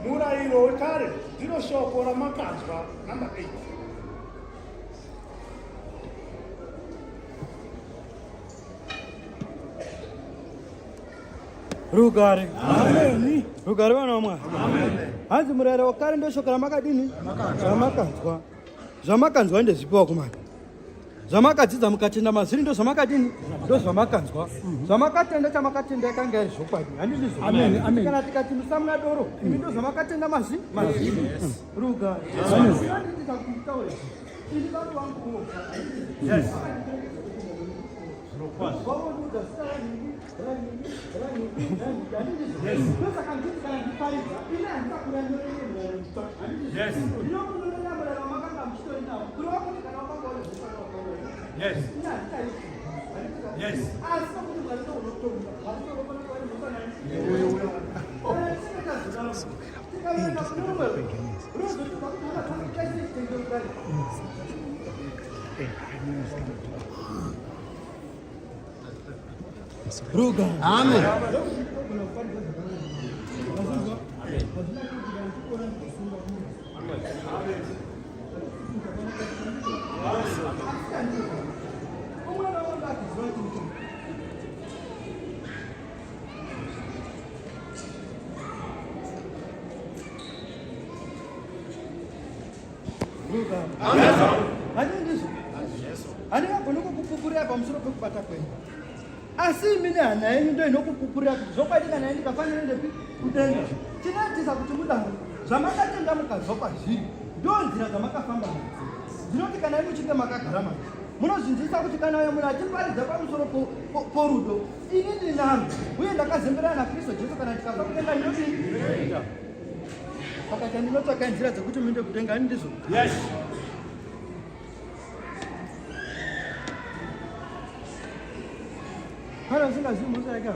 Murairo wekare ndiro shoko ramakanzwa number 8. Rugare. Amen. Rugare vana vamwe. Amen. Hanzi murayiro wekare ndo shoko ramakadini? Zvamakanzwa. Zvamakanzwa ndezvipiwa kumani. Zvamakadzidza mukatenda mazviri ndo zvamakadini? Ndo zvamakanzwa. Zvamakatenda chamakatenda yakanga iri zvokwadi. Handizvo? Amen. Amen. Kana tikati musamuna doro, imi ndo zvamakatenda mazviri? Mazviri. Rugare. Amen. Ndinoita kuti nditaure. Ini vanhu vangu. Yes. Ruga. Amen. Handingagoni kukupupurira pamusoro pekubata kwenyu. Asi mine hana yenyu ndo inokupupurira kuti zvokwadi kana ndikafanira ndepi kudenga. Chinoitisa kuti mudaro zvamakatenda mukazva kwazviri ndo nzira dzamakafamba nadzo. Dzinoti kana muchinge makagara madzo munozvinzwisa kuti kana uyo munhu achiparidza pamusoro porudo ini ndinaro uye ndakazemberana naKristu Jesu kana ndikabva kudenga ndinodini? Saka ndinotsvaka nzira dzekuti muende kudenga ndizvo. Yes. Kana usingazivi musa yake.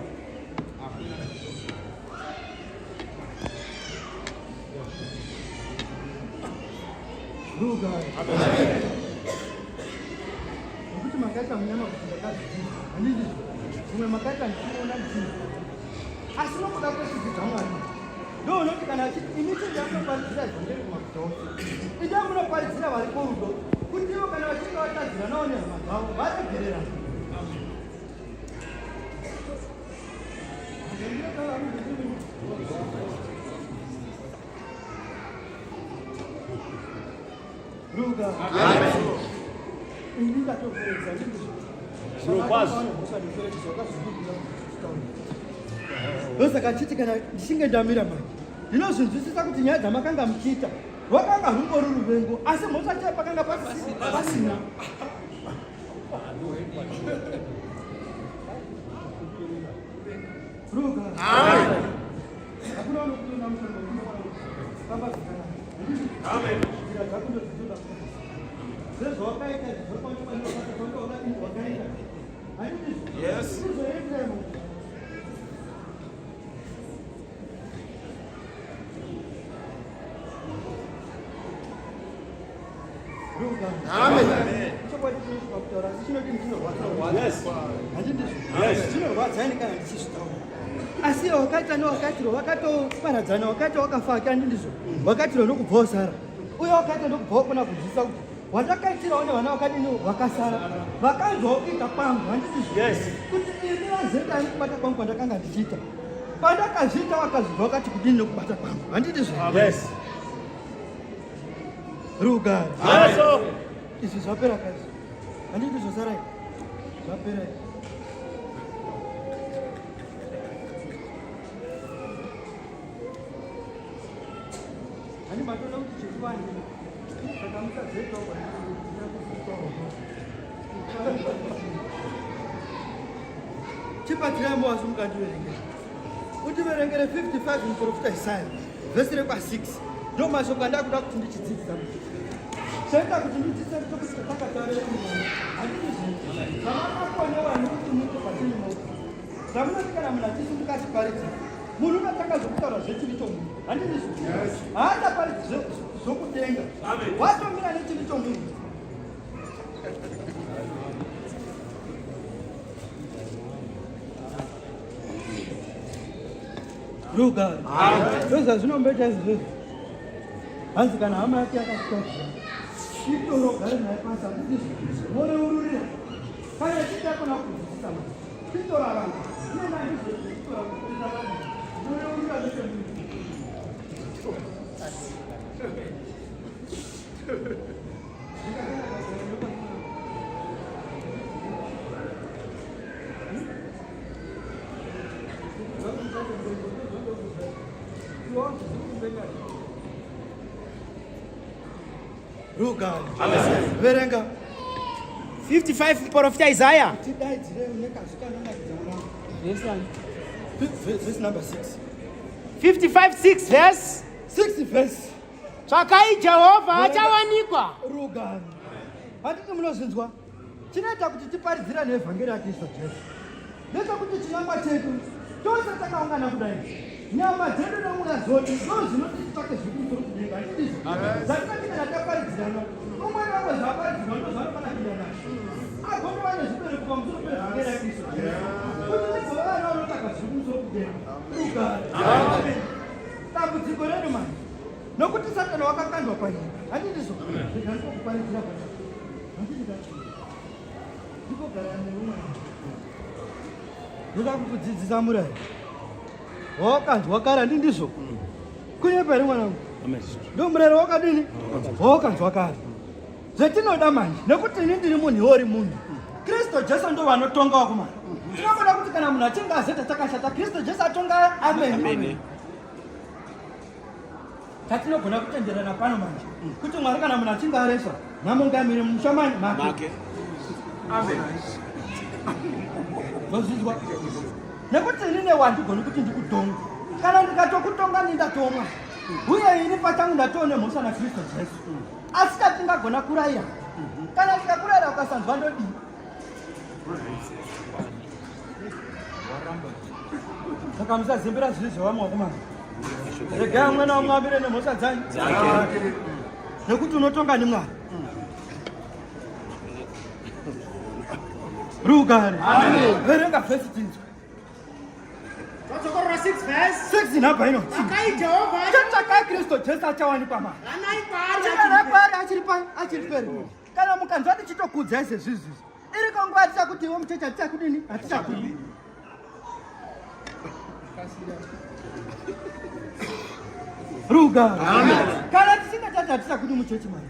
Ruga. Ukuti makaita munyama kuti ndakazviziva. Handizvo. Umwe makaita ndichiona ndichiona. Asi nokuda kwezvidzidzo Mwari. Ndo unoti kana imi chindiyakuparidzira zvandiri kumaguta ose. Ida munoparidzira vari porudo. Kuti ivo kana vachinge vatadzira navo nehama dzavo varegererana. Ruga. Amen. Inda tokuweza ndizvo. Zvirokwazvo. Ndosaka chiti kana ndichinge ndamira manje ndinozvinzwisisa kuti nyaya dzamakanga muchiita rwakanga rungori ruvengo asi mhosva chai pakanga pasina. Ruga. Amen. Hakuna unokuona mshando kama zikana. Amen. Yes. Amen. Asi wakaita nowakatiro wakatoparadzana wakaita wakafaka handizvo wakatiro nokubva wasara uye wakaita nokubva wakona kuzvisa kuti wandakaitirawo nevana vakadini vakasara vakanzwawo kuita kwangu handizvo kuti ini vazendani kubata kwangu kwandakanga ndichiita pandakazviita vakazvibva wakati kudini nokubata kwangu handizvo. Rugare. Izvi zvapera kazi handiti zvasarai zvapera. Hani matona kuti chekuvani zvakamusadzeka chipatiramo wasi mukandiverengera utiverengere 55 muprofita Isaya vhesi rekwa6 ndo mashoko andakuda kuti ndichidzidzisa Senta kuti ndidzidzise kuti takataura munhu handiti zvinhu zvamakakonewa nekuti muite patini mauti zvamunoti kana munhu achisumuka achiparidza munhu unotanga zvokutaura zvechivi chomunhu handiti zvinhu haataparidzi zvokudenga watomira nechivi chomunhu. rugare zvoza zvinomboita izvozvo hanzi kana hama yake yakakutadzira itorogare naye pasi handiti moreururira kana titakona kudzidzisa titorarama moreurura rugare verenga 55 profita Isaiah. tidaidzire nekazvikanonakidza verse number 6 55:6 verse. 6 verse Tsvakai Jehovha achawanikwa. rugare handiti munozvinzwa chinoita kuti tiparidzira nevhangeri yakristu jesu ndezvekuti chinangwa chedu tose takaungana kudai nyama dzedu nemweya zoti ndo zvinoti titsvake zvikumusoro kudenga handitizo zvatinati kana taparidzirana umwe namwe zvaparidzirwa ndo zvanofana kuita nazvo agondova nezvibereko pamusoro pevhangeri yakristu jesu kuti nibva vana vanotsvaka zvikumusoro kudenga rugare dambudziko redu mani nokuti satani wakakandwa pairi handitizo zveganokuparidzira pa ndikogara neumwe ndoda kukudzidzisa murayi wawakanzwa kare handindizvo kunyepa here mwanangu ndo murayiro wakadini wawakanzwa kare zvetinoda manje nekuti ini ndiri munhu iwori munhu kristu jesu ndo vanotonga wakumana tinogoda kuti kana munhu achinge azeta takashata kristu jesu atonga ameni tatinogona kutenderana pano manje kuti mwari kana munhu achinge areswa namungamiri mushomani make zozvizwa nekuti inine wandigoni kuti ndikutonga kana ndikatokutonga nindatomwa uye ini pachangu ndatone mhosva nakristu jesu asi tatingagona kurayira kana ndikakurayira ukasanzwa ndodii saka musazimbira zviri zvevamwakomana regai umwe naumwe avire nemhosva dzanyu nekuti unotonga nimwari rugare verenga vhesi tinzwa Vatsokoro 6 verse. 6 inabva inoti Tsvakai Jehovha. chatsvakai kristu jesu achawanikwa mari chikanapari achiri peri kana mukanzwa tichitokudzai sezvizvizvi iri kanguva atichakuti iwo mucheche hatichakudini hatichakudi rugare kana tisinga tati hatichakudi mucheche mari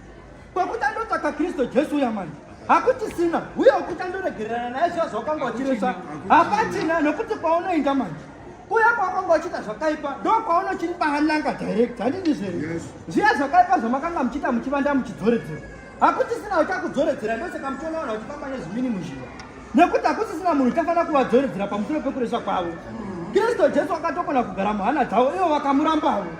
kwekuti andotsvaka kristu jesu uya mari hakutisina uye kuti andoregererana naye zviya zvawakanga uchiresa hapatina nokuti kwaunoinda manje kuya kwawakanga uchiita zvakaipa ndo kwaunochiribananga direct handindizveri zviya zvakaipa zvamakanga muchiita muchivanda muchidzoredzera hakutisina uchakudzoredzera ndosaka muchionaona uchifamba nezvimini muzhiva nekuti hakusisina munhu uchafanira kuvadzoredzera pamusoro pekureswa kwavo kristu jesu akatokona kugara muhana dzavo ivo vakamurambavo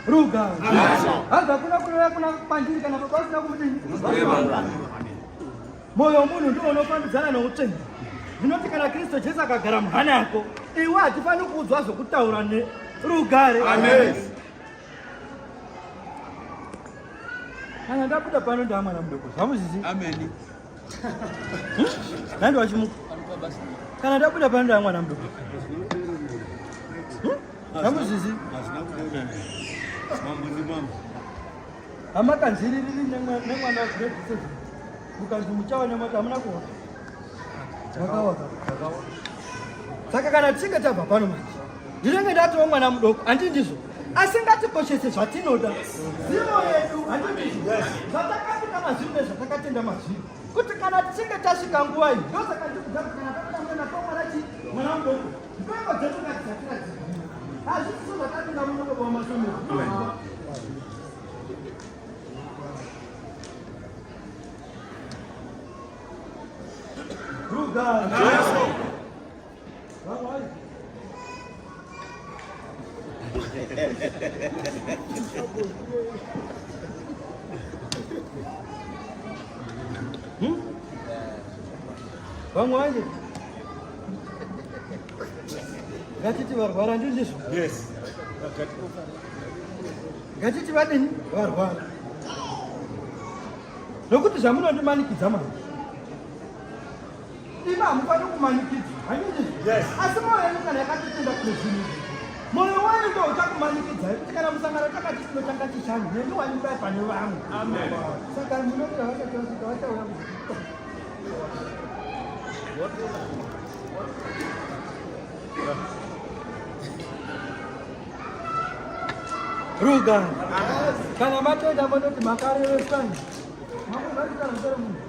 rugare hanza kuna pandiri kana kwasina kumudini moyo womunhu ndiwo unofambidzana noutsvene zvinoti kana kristu jesu akagara muhana yako iwe hatifaniri kuudzwa zvokutaura nerugare kana ndabuda pano ndaamwana mudoko zvamuzizi nandi wachimuka kana ndabuda pano ndaamwana mudoko zvamuzizi hamakanziririri nemwana wagrade mukanzi muchawa nemota hamuna kuona zvakawaka saka kana tichinge tabva pano manje ndinenge ndatiwo mwana mudoko handi ndizvo asi ngatikoshese zvatinoda zivo yedu handi ndizvo zvatakapinda mazviri nezvatakatenda mazviri kuti kana tichinge tasvika nguva iyi ndosaka ndikudza kuti kana takutamena pomwanachi mwana mudoko ndongo dzedu ngatidzatira dzigiri hazvisiso zvatapinda munoko wamasomero rugare vamwe vanje ngatiti varwara ndizvo ngatiti vadini varwara nokuti zvamunondimanikidza manje Ima hamufani kumanikidza. Yes. Asi moyo wenu kana yakatitenda kune zvinhu. Moyo wanu ndo uchakumanikidza kuti kana musangano takati tinotanga chishanu neni wanyurai pane vamwe. Amen. Saka munoti vakatosvika vachaura kuti Ruga. Kana matenda manoti makareresana. Makugaritana sere munhu.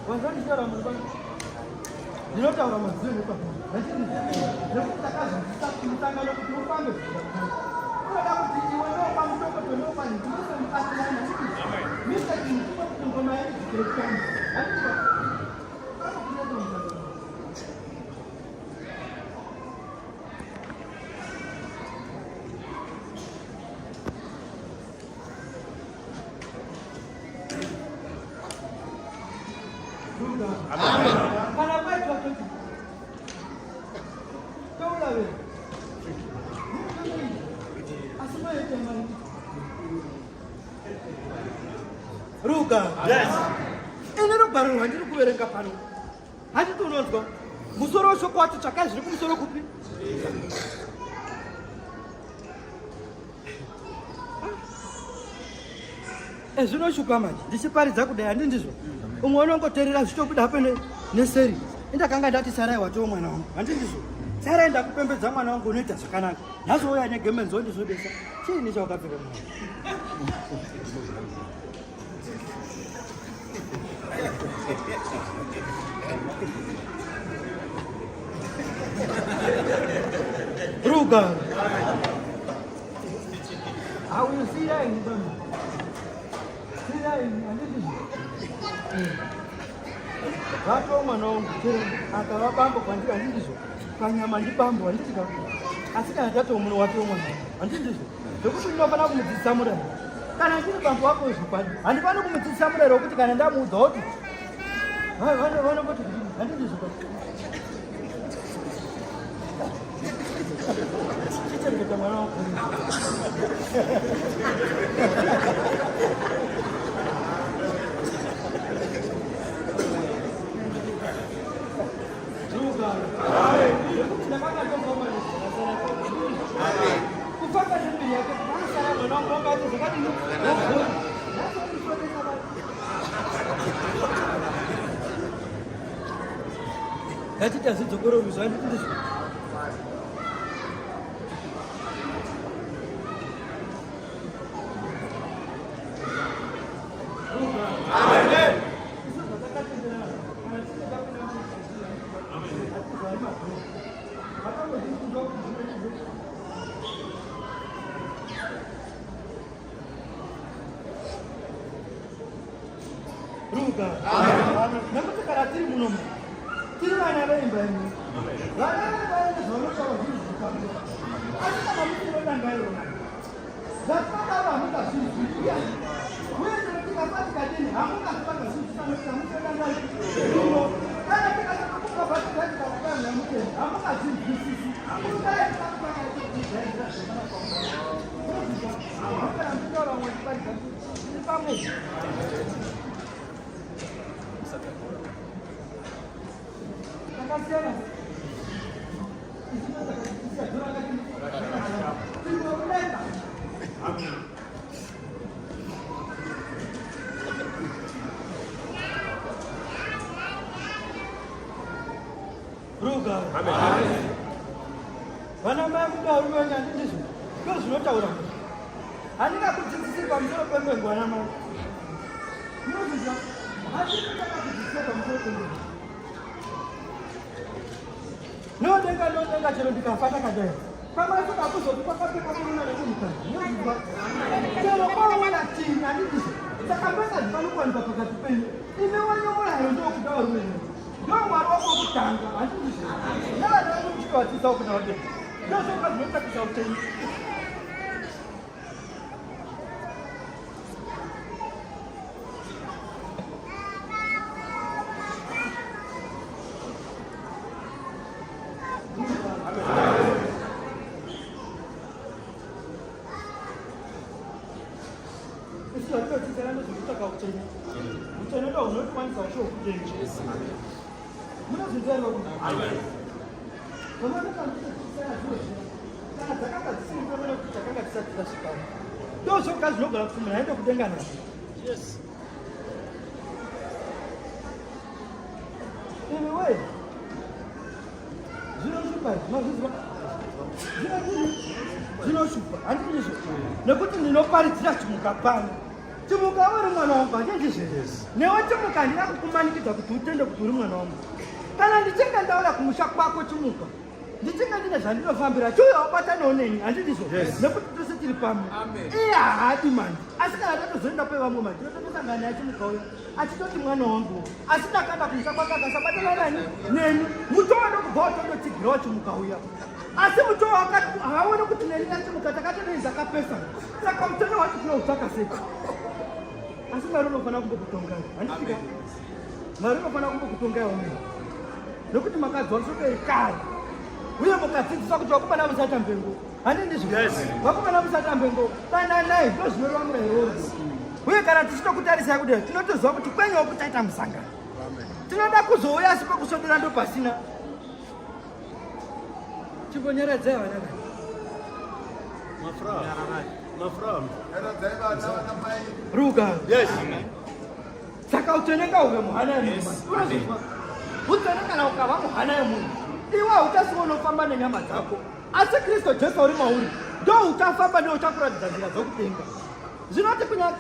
Wazanditaura munhu bani. Ndinotaura mazino ipapo. Nekuti takazvisa kumutangano kuti ufambe. Unoda kuti iwe ndopamutokoto ndopani ndise mukatirana. Mr. King kuti ngoma yedu ikirekana. Kana kwetu watoto. Kaula wewe. Asimaye temani. Ruga. Yes. Ene rugwaro rwandiri kuverenga pano. Handiti unonzwa. Musoro weshoko wacho tsvakai zviri kumusoro kupi? Zvinoshupa manje. Ndichiparidza kudai handi ndizvo. Umwe unongoteerera zvichitobuda hapo neseri. Indakanga ndati Sarai wacho mwana wangu. Handi ndizvo. Sarai ndakupembedza mwana wangu unoita zvakanaka. Nhazouya negemenzo ndizodesa. Chiini chawakapfeka mwana? Ruga. How you see that? See that? Vato mwana wangu akava bambo kwandiri handizvo. Kanyama ndibambo handitika. Asi kana tatomunhu wato mwana handizvo. Zvekuti ndinofana kumudzidzisa murayiro. Kana ndiri bambo wako zvikwadi. Handifani kumudzidzisa murayiro wekuti kana ndamuudza kuti vanongoti handizvo. Chichengeta mwana wako. Katika zidzokoro vizvandi ndizvo. Amen. Ruga. Amen. Nekuti kana tiri munomu tiri vana veimba imwe. Vana vaende zvavanotaura zvinhu zvinofambira. Asi kana mutinodangayiro zvatinodaro hamungazvizviya. Uye ndinotikafati kadini hamungazvipanga zvinhu zvisanoti hamutodangairo. Kana tikatokuka bhatikati kakutanga muteni hamungazvizwisisi. Kudai tikakutanga tichidzidzaidzira zvakanaka. Hamungana mutotaura mwe tiparidza tiri pamwe. Ruga. Amen. Vana mai mudarume wanyandi ndizvo. Ndo zvinotaura. Handingakudzidzisiri pamusoro pemwengo vana mai. Munozvizva? Handingakudzidzisiri pamusoro pemwengo. Nodenga chero ndikafata kadai. Pamwe pakuzoti pakapfeka kuruna nekunhukana. Munozvizva? Chero kwaona chini handizvo. Saka mbesa zvinowanikwa pakati penyu. Ime wanyomorayiro ndokudawo rumwe. Ndo mwari wako wokutanga handizvo. Navana vanokuchikwatisa kuti wake. Ndozvoka zvinotakisa upenyu. ndinodzidzana nezvekutaka utsvene. Utsvene ndo hunotwanisa usho kudenga. Munozvinzwa kuti pamwana kandidzidzana zvozvo kana dzakanga dzisingamene kuti takanga tisati tasvikawo ndozvoga zvinogona kuti munhu aende kudenga nazvo. Anyway, zvinoshupa zvinozvizwa zvinoshupa handizvo nekuti ndinoparidzira chimuka pano. Chimuka uri mwana wangu handizvo newe chimuka handina kukumanikidza kuti utende kuti uri mwana wangu. Kana ndichinge ndaura kumusha kwako chimuka ndichinge ndine zvandinofambira chiuyawo batanawo neni handizvo nekuti tose tiri pamwe. Iye haadi manje asi kana tatozoenda pevamwe manje tinototosangana naye chimuka uya achitoti mwana wangu asi ndakanda kumusha kwako akasabatana nani neni mutoona kubva watondotigirawo chimuka uya asi muto wakati haone kuti neni nachimuka takatonoinza kapesana saka mutendo wacho tinoutsvaka sei asi mwari unofanira kumbokutongai handisika mwari unofanira kumbokutongai wamene nekuti makadzwa sokei kare uye mukadzidzisa kuti vakomana musata mpengo handindizvo vakomana musata mpengo dananai ndo zvinoreva murayiro wose uye kana tichitokutarisai kudai tinotoziva kuti kwenyewo kuchaita musangano tinoda kuzouya asi pekusondera ndo pasina chimbonyaradzai vana vai ruka saka utsvene ngauve muhana yemunhu unozvizwa utsvene kana ukava muhana yemunhu iwe uchasiwo unofamba nenyama dzako asi kristu jesu uri mauri ndo uchafamba neuchakuratidza nzira dzokudenga zvinoti kunyaka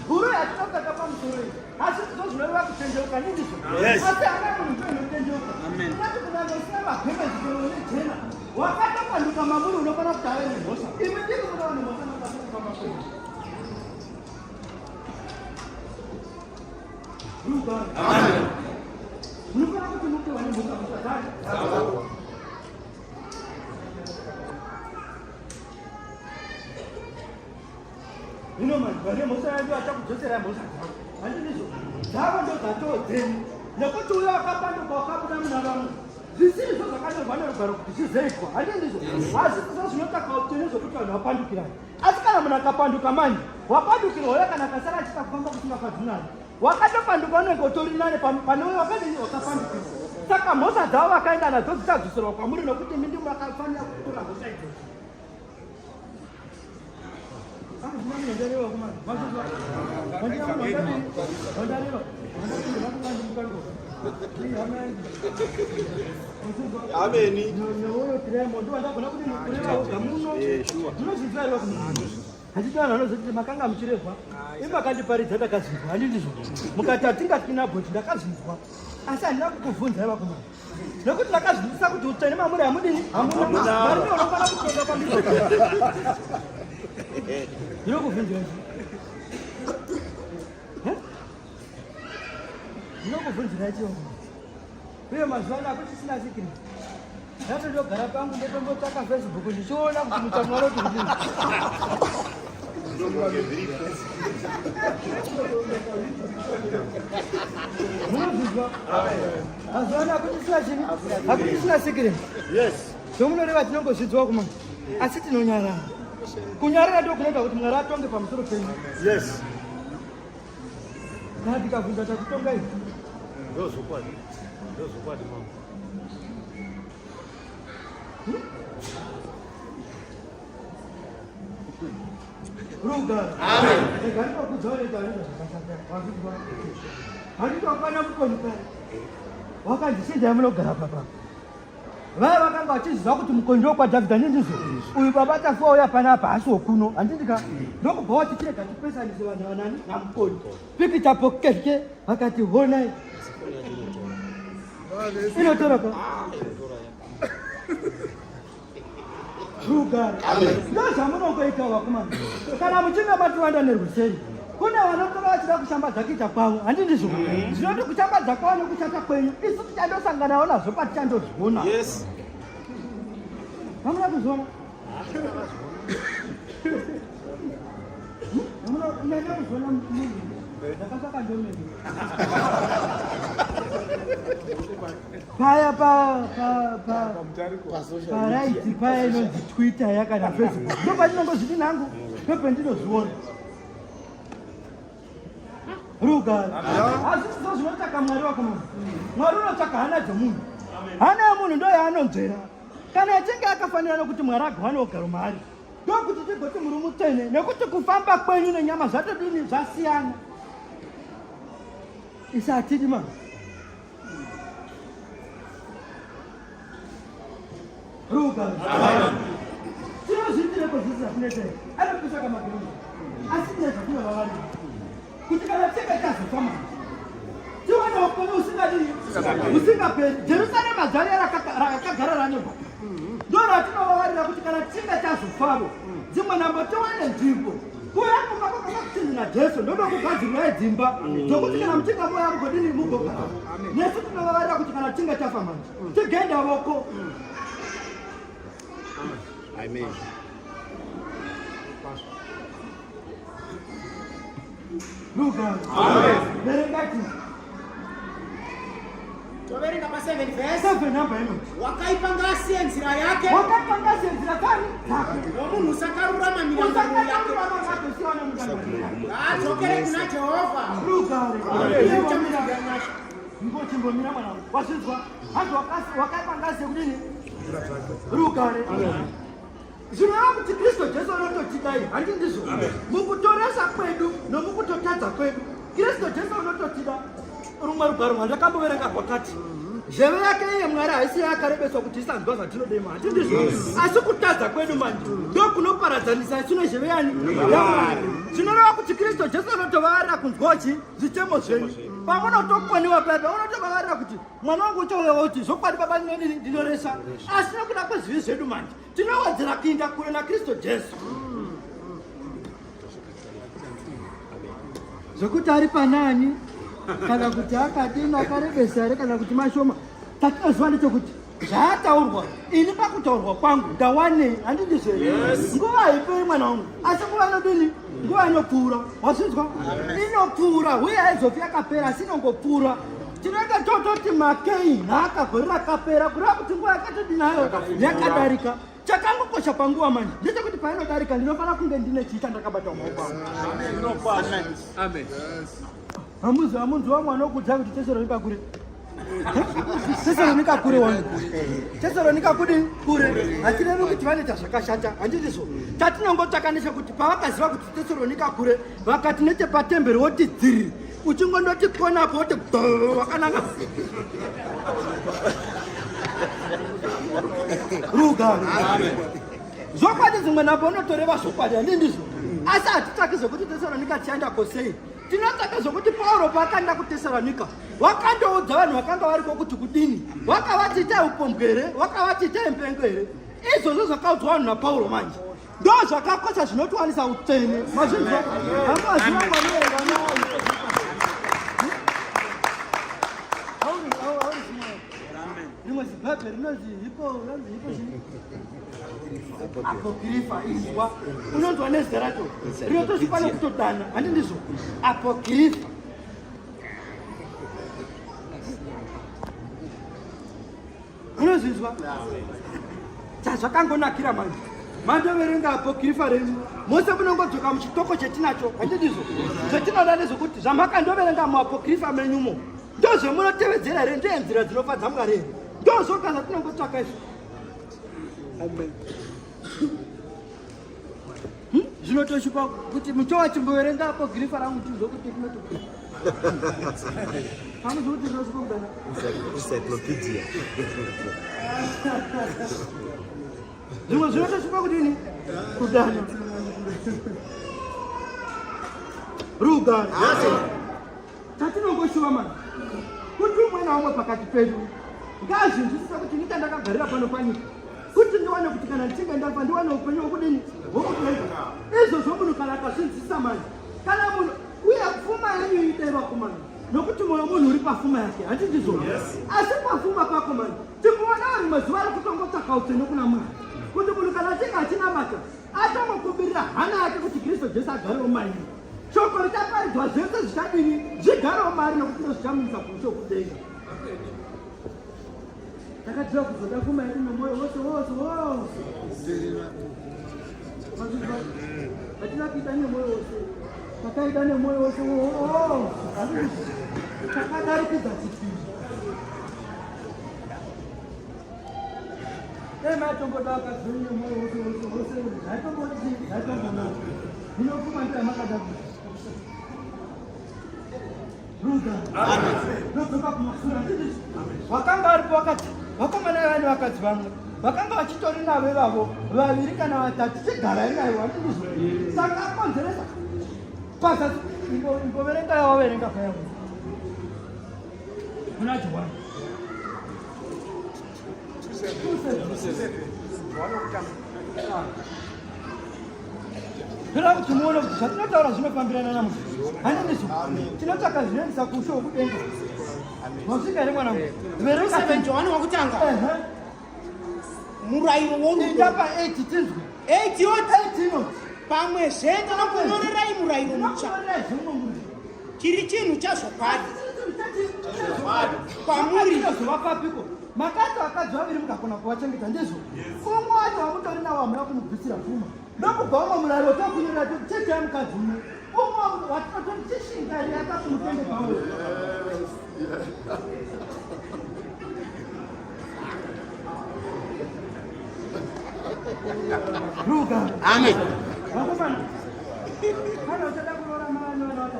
guru yatinotsvaka pamusoro asi ndizvo zvinoreva kutendeuka nindizvo asi ana munhu ndoinotendeuka ati kunyange usina magwemezikero nejena wakatopanduka mamuri unofanira kuti ave nemhosva imi ndiri kunowa nemhosva nokafamba kwenu munofanira kuti mupiwa nemhosva musazari ino manje vane mhosva yangu achakudzosera mhosva dzavo handizvo dzavo ndo dzatoo dzenyu nekuti uyo wakapanduka wakabuda muna vamwe zvisizvo zvakanyorwa nerugwaro kuti zvizoitwa handizvo asi izvo zvinotaka utsvene zvokuti vanhu vapandukirana asi kana munhu akapanduka manje wapandukirwa uye kana akasara achita kufamba kusingafadzi nani wakatopanduka unenge utori nane pane uyo wakadini wakapandukirwa saka mhosva dzavo vakaenda nadzo dzichadzoserwa kwamuri nokuti imi ndimo makafanira kutora mhosva idzodzo Ameni. handitana vanozoti makanga muchirevha imakandiparidza ndakazvinzwa handindizvo mukati hatingatina bhoti ndakazvinzwa asi handina kukubvunzai vakomana nekuti ndakazvinzisa kuti utsvene mamuri hamudini hamuna mari ndounofanira kutonga pamiri ndinokubvunzai ndinokubvunzirai chiongo uye mazuva ano akuchisina sikiri ndatondogara pangu ndotombotsvaka Facebook ndichiona kuti mutamwari kuti ndini munozvizwa mazuva ano akuchisina chini akuchisina sikiri zvomunoreva tinongozvidzwa kuma asi tinonyarara kunyarara ndo kunoita kuti mwari atonge pamusoro penyu kana tikabvunza takutonga ivi ndozokwadi mama rugara eganipakudzaonetaneza zvakashata handitokwana mukonyi wakandisindai munogara papa vaya vakanga vachiziva kuti mukonyi ndokwadhavhidha ndindizvo uyu baba tafuwa uya panapa asi wokuno handindika ndokubva wati tirega tipesanise vanhu vanani namukonyi pikita pokeke vakati honai inotoraka rugara ndozvamunongoita vakomana kana muchinge matiwanda nerwuseri kune vanotora vachida kushambadza kuita kwavo handindizvo zvinoti kushambadza kwavo nekushata kwenyu isu tichandosanganawo nazvo patichandozviona hamuna kuzviona unaenda kuzviona ndakasaka ndomene paya paraiti paya inonzi Twitter yakana Facebook ndopatinongozviti nangu pependinozviona rugare hazvisizo zvinotaka mwari wako munhu mwari unotsvaka hana dzemunhu hana yemunhu ndo yaanonzvera kana achinge akafanira nokuti mwari agawane ugaro maari ndokuti tigoti muri mutsvene nekuti kufamba kwenyu nenyama zvatodini zvasiyana isi hatidi mani rugare tinozviitireko zvisi zvatinetei anokusaka magironi asi tine zvatinovavari kuti kana tinge tazofa mani tiwane upenyu usingaperi jerusarema dzari rakagara ranyorwa ndo ratinovavarira kuti kana tinge tazofavo dzimwe nambo tiwane nzvimbo kuyakumba kwakakutini najesu ndodo kugadzirirai dzimba dzokuti kana muchinga moya mugodini mugogara nesu tinovavarira kuti kana tinge tafa manje tigenda voko Amen. rugare verengati toverenga pa7 verse 7 namba inoti wakaipanga asiye nzira yake wakapanga senzira kani nomunhu usakarurama mirangariro yake adzokere kuna Jehovha rugare iye uchamutsvaga nyasha ngochimbomira mwana wazvinzwa hanzi wakapanga sekudini rugare zvinova kuti Kristu Jesu unototidai handi ndizvo mukutoresa kwedu nomukutotadza kwedu Kristu Jesu unototida rumwe rugare rwandakamboverenga kwakati zheve yake iye mwari haisi yakarebeswa kuti isanzwa zvatinodema handi ndizvo asi kutadza kwedu manje ndokunoparadzanisa isu nezheve yani yamwari zvinoreva kuti Kristu Jesu unotovavarira kunzwachi zvitemo zvenyu pamunotokoniwa papa unotovavarira kuti mwana wangu uchauyawo kuti zvokwadi baba ndinoresa asi nokuda kwezvivi zvedu manje tinowedzera kuinda kure naKristu Jesu zvokuti ari panani kana kuti akadini akarebesa here kana kuti mashoma tatinoziva ndechekuti zvaataurwa ini pakutaurwa kwangu ndawanei handindizve nguva ipei mwana wangu asi nguva inodini nguva inopfuura wazvinzwa inopfuura uye haizofi yakapera asi inongopfuura tinenge tototi makei nhaka gore rakapera kureva kuti nguva yakatodinayo yakadarika chakangokosha panguva manje ndechekuti painodarika ndinofanira kunge ndine chiita ndakabata maoko angu hamunziwa mwana okudza kuti Tesalonika kure Tesalonika kure wangu Tesalonika kure hatirevi kuti vanoita zvakashata handizvo tatinongotsvaka nechekuti pavakaziva kuti Tesalonika kure vakati nechepatemberi woti dziri uchingondoti konapo woti wakananga rugare zvokwadi dzimwe napo unotoreva zvokwadi handindizvo asi hatitsvaki zvokuti Tesalonika tichaenda kosei tinotsvaka zvokuti Pauro paakaenda kuTesalonika wakandoudza vanhu vakanga variko kuti kudini wakavati itai upombwe here wakavati itai mpengo here izvozvo zvakaudzwa vanhu naPauro manje ndo zvakakosha zvinotiwanisa utsvene mazvinzwa hamaziva mwaniverana rimwe zibhabhe rinozi hipo apokrifa izwa unonzwa nezita racho rinotosvipa nekutodana handi ndizvo apokrifa unozvinzwa chazvakangonakira manje mandoverenga apokrifa renyu mose munongodzoka muchitoko chetinacho handi ndizvo zvetinoda nezvokuti zvamakandoverenga muapokrifa menyumo ndozvemunotevedzera here ndenzira dzinofadza mwari here ndozvokaza tinongotsvaka izvo zvinotoshupa kuti muchova chimboverenga apokrifa rangu tizokuti tinoto hamuzokuti zvinoshupa kudana Encyclopedia. zvimwe zvinotoshupa kudini kudana rugare tatinongoshuva mani kuti umwe naumwe pakati pedu ngazvinzwisisa kuti nyika ndakagarira pano panyika kuti ndiwane kuti kana ndichinge ndafa ndiwane upenyu hwokudini hwokutoita izvozvo munhu kana akazvinzwisisa manje kana munhu vakomana nokuti mwoyo munhu uri pafuma yake handizvo asi pafuma pako mani tikuona ari mazuva ari kutongotsvaka upenyu kuna mwari kuti munhu kana achinge achinamata atomukubirira hana yake kuti kristu jesu agarewo mairi shoko richaparidzwa zvese zvichadini zvigarewo mairi nokuti ndozvichamisa kushoko kudenga takatira kuzoda kuma yedu nemwoyo wose wose wose hatina kuita nemwoyo wose takaita nemwoyo wose wose takadarikidza chipiri ematomboda akadzoni nemwoyo wose wose wose zvaitombotii zvaitombonoa inofuma ntamakada ruga nodzoka kumasura wakanga aripo wakati vakomana vane vakadzi vamwe vakanga vachitori navo vavo vaviri kana vatatu chigarai naivo handizvo saka akonzeresa pazasi imboverenga yavaverenga payavo kuna johani toda kuti muone kuti zvatinotaura zvinofambirana namusi handizvo tinotsvaka zvinoendesa kushoo kudenga masvika here mwana verenga Johani wakutanga murayiro wondapa 8 tinzwe 8 yoti pamwe zvete nokunyorerai murayiro mutsva chiri chinhu chazvokwadi kwamuri zvovapapiko makati vakadzi vaviri mukakona kuvachengeta ndizvo umwe wacho wamutori nawo hamuna kumubvisira pfuma ndokubva umwe murayiro tokunyorera kuti chetai mukadzi umwe umwe watinototi chishingari akakumutende pawe ruga amen vakomana kana uchada kurora maanyoata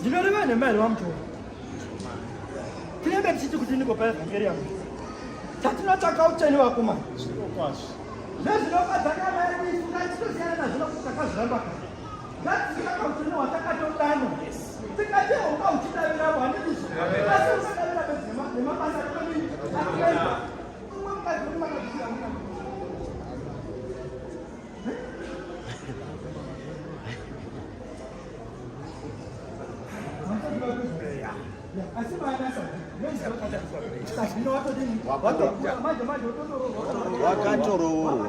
ndinoreva nemari wamutora tinenge tichiti kuti ndikopa evhangeriamu tatinotsvaka utsveni vakomana nezvinofadzana vedu ngatitosiyana nazvino kuti takazviramba ngatisaka utsveni hwatakatodana tikatihonga uchidaviravo handizvo asi usadavira nemabasa atonini aaa umwe mukadzi uri makazvisira mukana asi vaanasa wakatoroorwa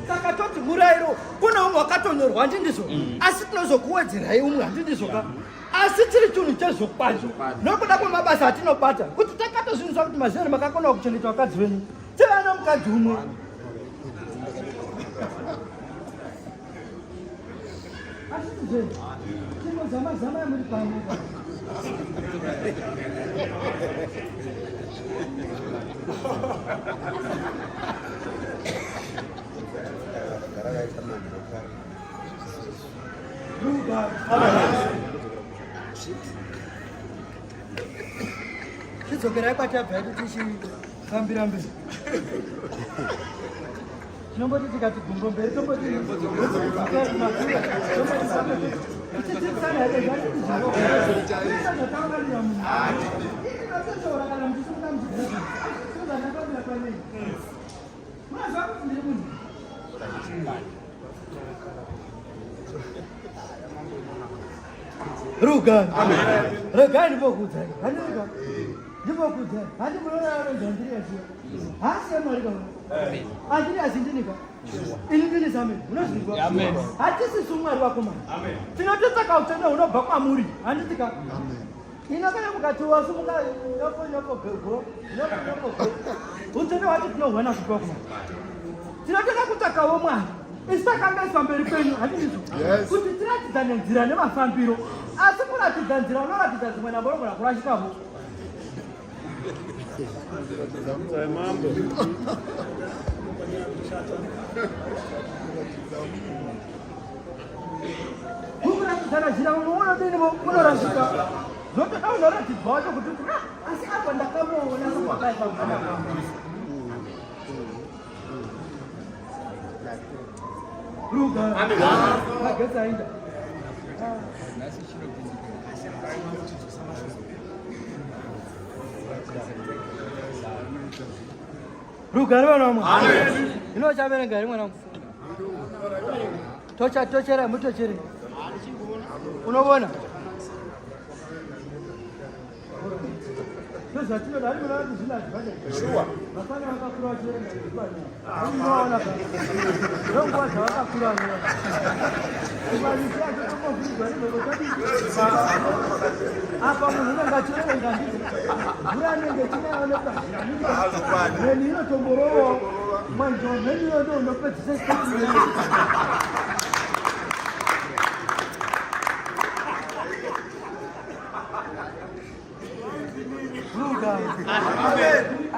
saka toti murayiro kuna umwe wakatonyorwa handindizvo asi tinozokuwedzerai umwe handindizvoka asi tiri chinhu chezvokwazvo nokuda kwemabasa atinobata kuti takatozvinzwa kuti mazvinari makakona kuchengeta vakadzi venyu tivana mukadzi umwe asitizve tinozamazama yamuri pamwe tidzokerai kwatabva yedu tichifambira mberi tinomboti tikati gumbo mberi ruga regai ndipokudzai handika ndipokudzai handi munonaanozandiriasiya hasiyamarika andiri azindinika ini ndinizameni munozvingwa hatisisi umwari vakomana tinototsaka utsvene hunobva kwamuri handitika ino kana mukati wasumuka nyoponyopogego utsvene wacho tinohwana kuvakomana tinotoda kutsvakawo mwari isi takangaiswa mberi penyu handizvo kuti tiratidzane nzira nemafambiro asi kuratidza nzira unoratidza zimwe namboromona kurashikavo mukuratidzana zira umwe unodini unorashika zotoda unoratidzwa wacho kuti asi apa ndakamuona sokwakaisa kugana ruga magetsi ainda rugare vana vamwe inochavere ngari mwana mufunda tochera mutochere unobona ndozvatinoda ari muna kuzvinazvivaa vafana vakakura vachiverenga unoona ndonguva dzavakakura ivarisi achitokovidzwa apa munhu unenge achiverenga mvura nenge tinaoneka mheni inotomborovawo mwanjo mheni iyondo unopedzisa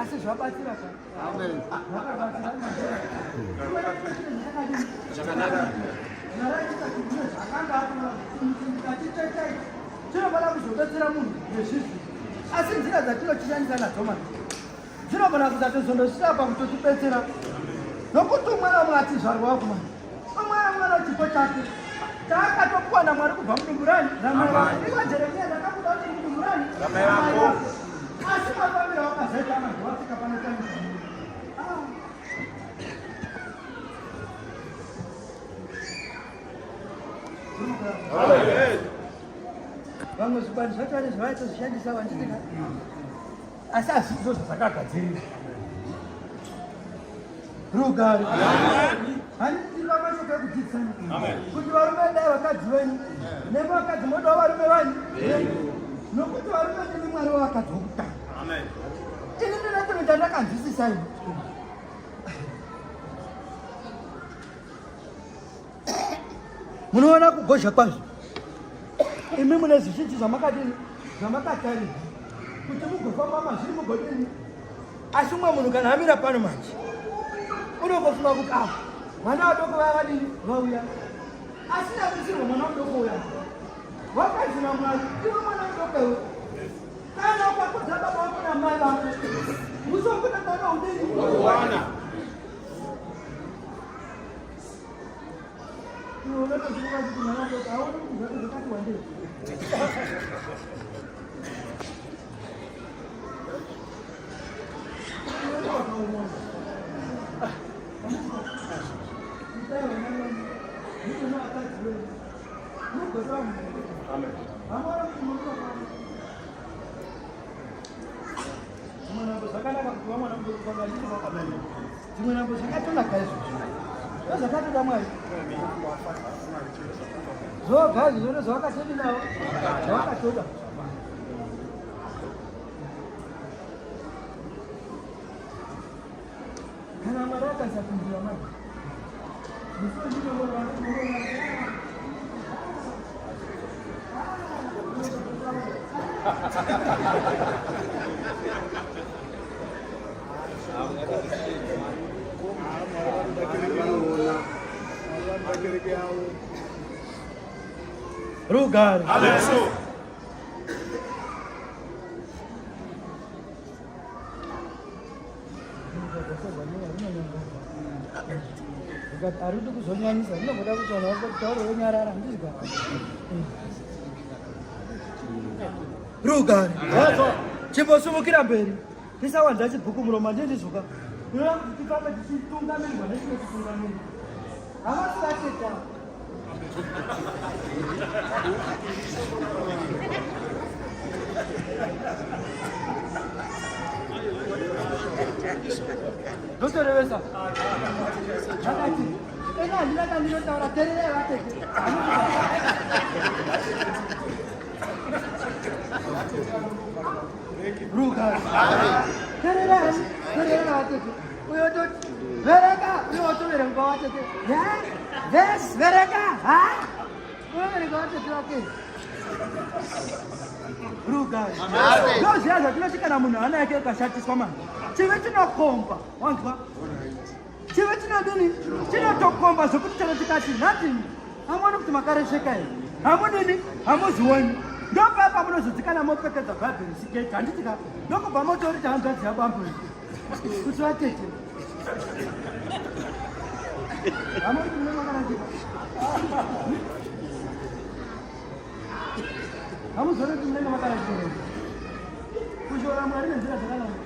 asi zvabatsira zvinofana kuzodetsera munhu nezvizvi asi nzira dzatinoshandisa nadzo mani dzinogona kuzatozondosvira pakutotibetsera nokuti umwana wamwe atizvarwa kumani umwana mwana chipo chake taakatopuwa namwari kubva mudumburani iwajeremia ndakabuda kuti mudumburani asi mafambiro wakazaita mazuva asika panotamisa vamwe zvibani zvacho vane zvavaitozvishandisa vanditika asi hazvizo zvazakagadzirira rugare handiti vamashoko ekudzidzisana kuti varume dai vakadzi venyu nevakadzi modawo varume vanyu nokuti varume ndimi mwari wavakadzi wokutanga ini ndinatino ndandakanzwisisai munoona kugozha kwazvo imi mune zvizhinji zvamakadini zvamakatarira kuti mugofamba mazviri mugodini asi umwe munhu kana amira pano manje unongofunga kuti mwana wadoko vavadini vauya asi nakuisirwa mwana mudoko uya wakazina mwari iwe mwana mudoko iwe kana ukakudza baba wako namai vako usokuta kana udini iwe unotozviuka kuti mwana mudoko aone kuti zvako zvakati wandei dzimwe nambo zvakatonaka izvozvo zvazvakatoda mwari zvoga zvizvone zvavakatodi navo zvavakatoda kana mwari akaisa kumbira mwari rugare arudi kuzonyanyisa rinogoda kuti vanhu vakutaura wenyarara handizwa rugare chimbosumukira mberi tisawanza chibhuku muromo ndindizuka inoda kuti tifambe tichitungamirirwa nechimwe chitungamiri havasivateta ndotorevesa akati ena handina kandinotaura tererei vatete rugare tererei vatete uyototi vereka uyotoverenga watete ves vereka uyoverenga watete wake rugare ndozviya zvatinoti kana munhu hana yake ikashatiswa mani chive chinokomba wanzwa chive chinodini chinotokomba zvokuti chero tikati natini hamuoni kuti makaresheka here hamunini hamuzioni ndopapa munozodzikana mopfekedza bhaibheri siketi handitika ndokubva motorita hanzvadzi yabambo kuti vatete hamuni mune makarasheka hamuzori kuti munenge makarasheka kushora mwari nenzira dzakanaka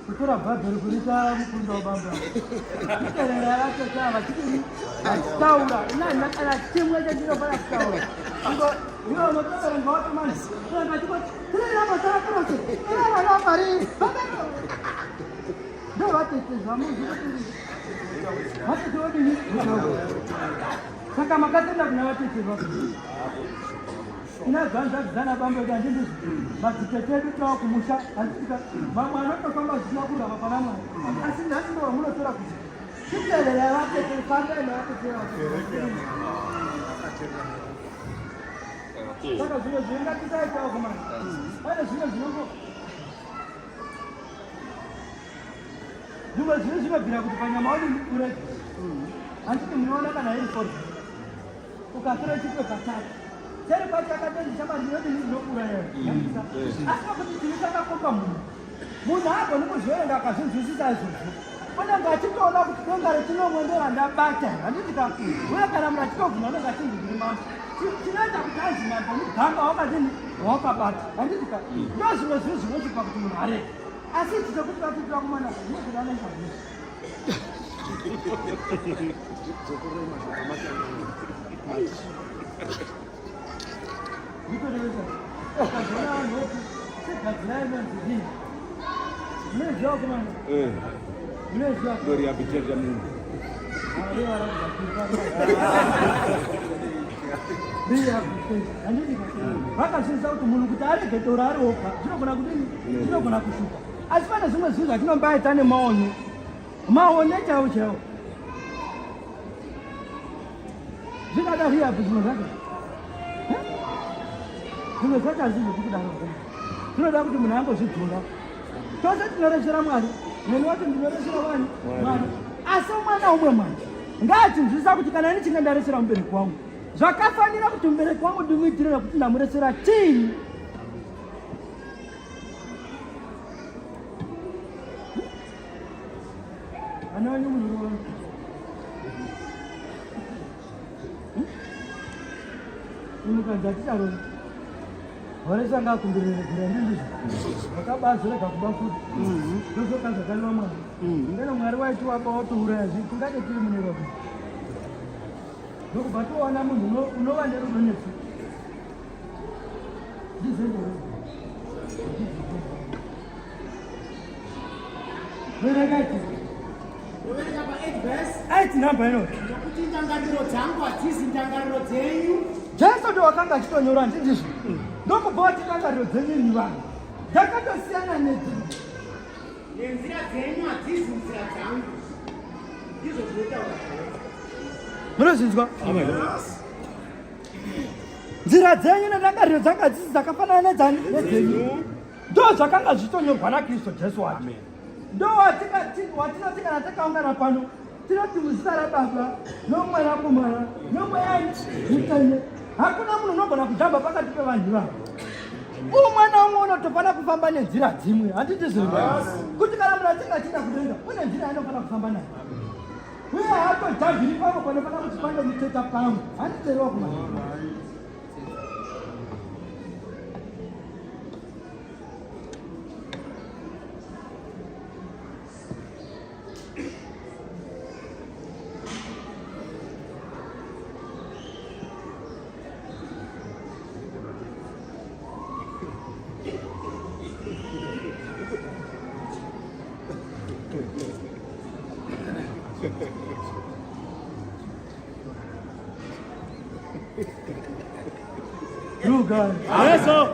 kutora bhabheri kurita mukunda wabamba kuterera ratotava tichitaura inana kana chimwe chandinofana kutaura ivo unotoverenga watomani kuranga chikoti tinenamasarakurose inavanamari ndo vatetezva munhu vatetezvodini saka makatenda kuna vatetezva ina zanzadzana bambo kandindizi madzitetedu tawa kumusha andisika mamwe anotofamba zvisina kurwa mapana mwari asi nhasi ndo vamunotora kuti titerera vatete fambaina vatetera saka zvimwe zvingatitaitawo kumana pane zvimwe zvinongo zvimwe zvino zvinobvira kuti panyama wadi urege handiti munoona kana iri forza ukatora chikwe patatu seri kwacho akatenzi chamadinodini zvinokuraya asi pakuti tini takakomba munhu agoni kuzvoenda akazvinzwisisa izvozvo unenge achitoona kuti dongare tinomwendera ndabata handitika uye kana munhu achitovhuna unenge achinzvizviri mambo tinoita kuti anzi mambo muganga wakadini wakabata handitika ndo zvimwe zviro zvinochipa kuti munhu arege asi ichi chekuti vatitira kumana zvinozvinanoita zvii nditorevesa ukazona vanhu voti segadzirai manzidini munoziva kumana munoziva ndoriapitezva munhu handiti vakazivisa kuti munhu kuti arege tora ari oga zvinogona kudini zvinogona kushupa asi pane zvimwe zvinhu zvatinombaita nemaonyo maonyo chaiwo chaiwo zvingada rihabhu zvimwe zvacho zvimwe zvacho hazvizi kudaro zvinoda kuti munhu angozvidzora tose tinoresera mwari mwene wati ndinoresera wani mwari asi umwana umwe mwari ngaachinzwisisa kuti kana ini chinge ndaresera mubereki wangu zvakafanira kuti mubereki wangu ndimuitirira kuti ndamuresera chii ana wanyu munhu imukanzi aticharoa varesanga kumbirira ndizvo vakabazorega kuba futi ndozoka zvakaliwa mwari ingana mwari waitiwapa watouraya zvi tingade tiri mune rogo ndokubva toona munhu unova nerudo nesu ndizendero verekaiti Rovereka pa 8 verse. aiti namba inoti Nokuti ndangariro dzangu hadzizi ndangariro dzenyu. jesu ndo wakanga achitonyora ndizvo ndokubva wati ndangariro dzenyu ni vanhu dzakatosiyana nedzenyu Nenzira dzenyu hadzizi nzira dzangu. Ndizvo zvinotaura zvose. munozvinzwa nzira dzenyu nendangariro dzanga dzisi dzakafanana nedzenyu ndo zvakanga zvichitonyorwa nakristu jesu wati ndo watinoti kana takaungana pano tinoti muzita rababa nomwanakomana nomweya mutsvene hakuna munhu unogona kujamba pakati pevanhu vavo umwe naumwe unotofana kufamba nenzira dzimwe handitizvo kuti kana munhu achinge achida kudenga une nzira yainofana kufamba nayo uye hatojambiri pavo panofana kuti pande muteta pamwe handiterewa kumana You guys. Yes, sir.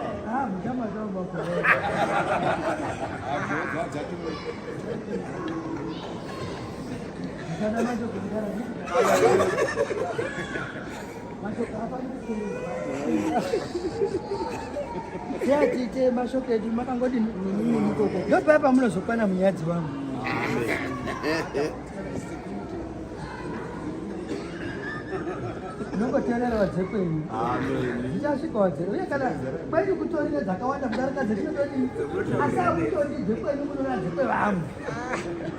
Mjama jambo kwa. Kana majo kujara ni. Majo hapa ni. Ya tite mashoke di makangodi nini mukoko. Ndopa hapa munozokwana munyadzi wangu. Nongoteerera vadzekwenyu ndichasvika wadzere uye kana kwedu kutorine dzakawanda kudarika dzetinododini asi akutori dzekwenyu munoona dzekwevamwe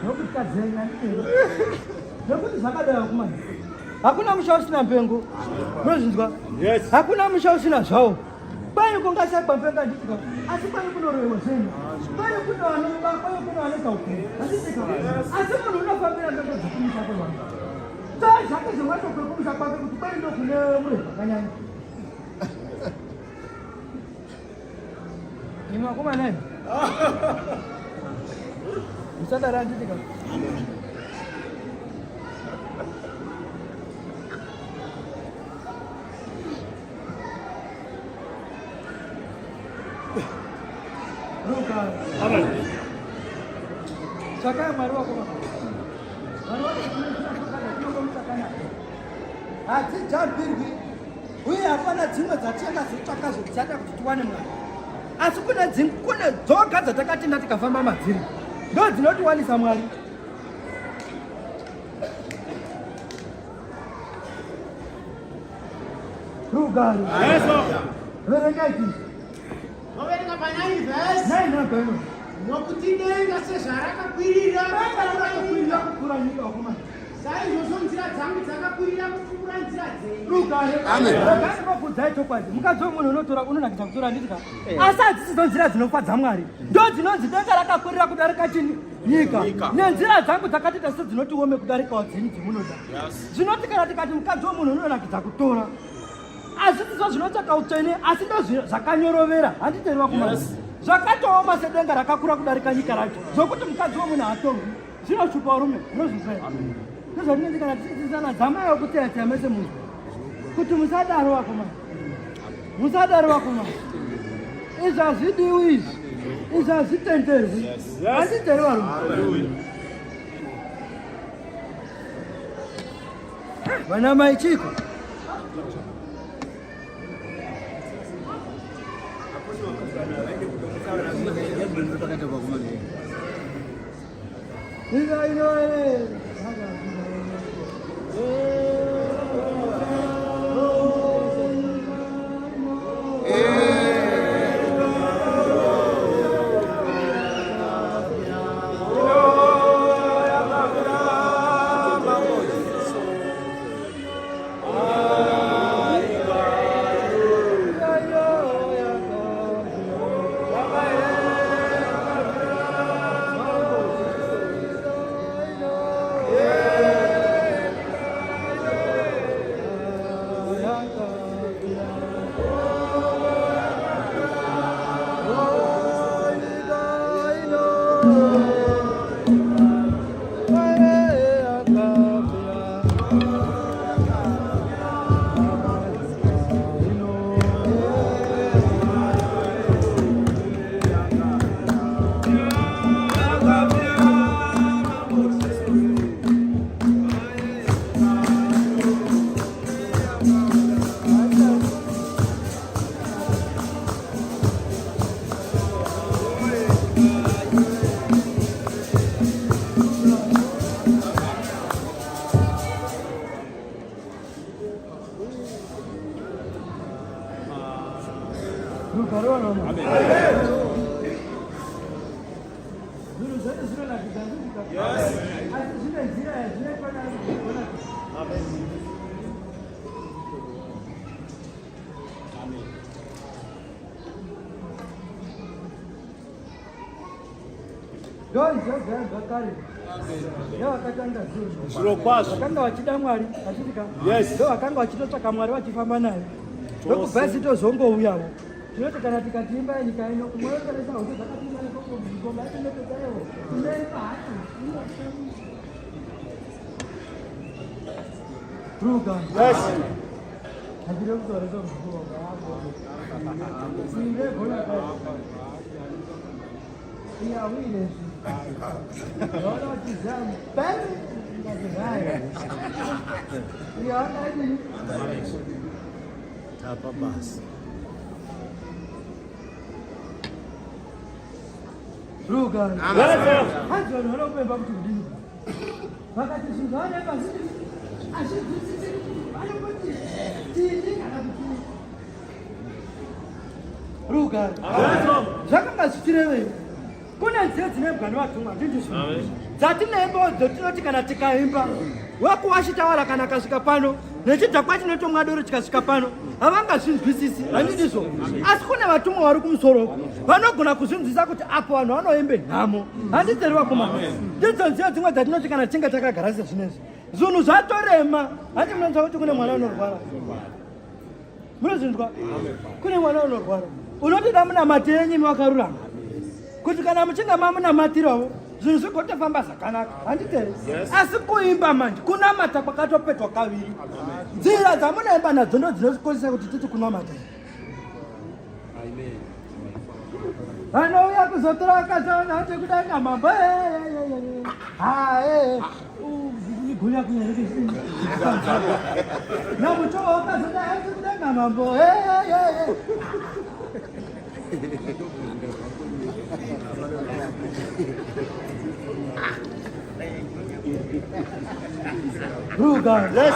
nokuti kadzenga ndii nokuti zvakadai kumana hakuna musha usina mpengo munozvinzwa hakuna musha usina zvawo Kwani kungasakwa mpaka nditika. Asi kwani kunorowewa zenu. Kwani kuna anoba, kwani kuna anoka ukuri. Asitika. Asi munhu unofambira mbeko dzekumisha kwevanhu. Zvake zvematokwekumisha kwake kuti kwani ndo kune mure zvakanyanya. Ima kuma nani? Musanda randitika. Amen. Chakaya mwari wako mwari wako hatijambirwi uye hapana dzimwe dzatakazotsvaka zvokushanda kuti tiwane mwari asi kune dzoga dzatakatenda tikafamba madziri ndo dzinotiwanisa mwari rugare verengaiti Noverenga pa9 verse. 9 Nokuti denga sezvarakakwirira rakakwirira kupfuura nyika wakomana saizvozvo nzira dzangu dzakakwirira kupfuura nzira dzenyu. rugare vakazvinokudzai chokwadi mukadzi wemunhu unotora unonakidza kutora nditika asi hadzisidzo nzira dzinofadza mwari ndo dzinonzi denga rakakwirira kudarika chini nyika nenzira dzangu dzakatiita sedzinotiome kudarikawo dzenyu dzemunoda zvinoti kana tikati mukadzi wemunhu unonakidza kutora hazvisidzo zvinotsvaka utsvene asi ndo zvakanyorovera handiteeriwa kumai zvakatooma sedenga rakakura kudarika nyika racho zvokuti mukadzi wemunhu hatorwi zvinoshupa rume unozvizvai ndozvatinenzi kana tichitisana dzamai wekuteyateya mese munhu kuti musadaro wakomai musadaro wakomai izvi hazvidiwi izvi hazvitenderwi handiteeriwa rume vana mai chiko Zvirokwazvo. vakanga vachida mwari achitika Yes. ndo vakanga vachitotsvaka mwari vachifamba naye ndokubva tozongouyawo tinoti kana tikati imba yenyika ino kumweokeresa hoto dzakatimaikomba atinototaiwo tineimba hacho ruga achide kutoresa iyawirezvi Lord, what is that? Better? Ruga. Hacho nalopemba kuti kudini. Vakati zvizvaone pazviri azvidzidzisi vanongoti tini kana kuti Ruga. Zvakanga zvichirevei kune nzira dzinebwa nevatumwa ndizvo dzatinemba dzotinoti kana tikaimba wakuwachitaura kana akasvika pano nechidhakwa chinotomwa doro chikasvika pano havangazvinzwisisi handidizvo, asi kune vatumwa vari kumusoro vanogona kuzvinzwisa kuti apo vanhu vanoembe nhamo. Handiteri vakomana, ndidzo nziyo dzimwe dzatinoti kana tinge takagara sezvinezvi zvinhu zvatorema. Handi munonzwa kuti kune mwana unorwara, munozvinzwa? Kune mwana unorwara unotoda munamatire nyimi wakarurama kuti kana muchinga mamunamatirawo zvinhu zvigotofamba zvakanaka. Handiteri, asi kuimba manje kunamata kwakatopetwa kaviri. Nzira dzamunaimba nadzo ndo dzinozikozesa kuti titi kunamata. Vanouya kuzotora vakazana kuti kudanga mambo gunya kunyanya namutoa wakazana kuti kudanga mambo Ruga, yes.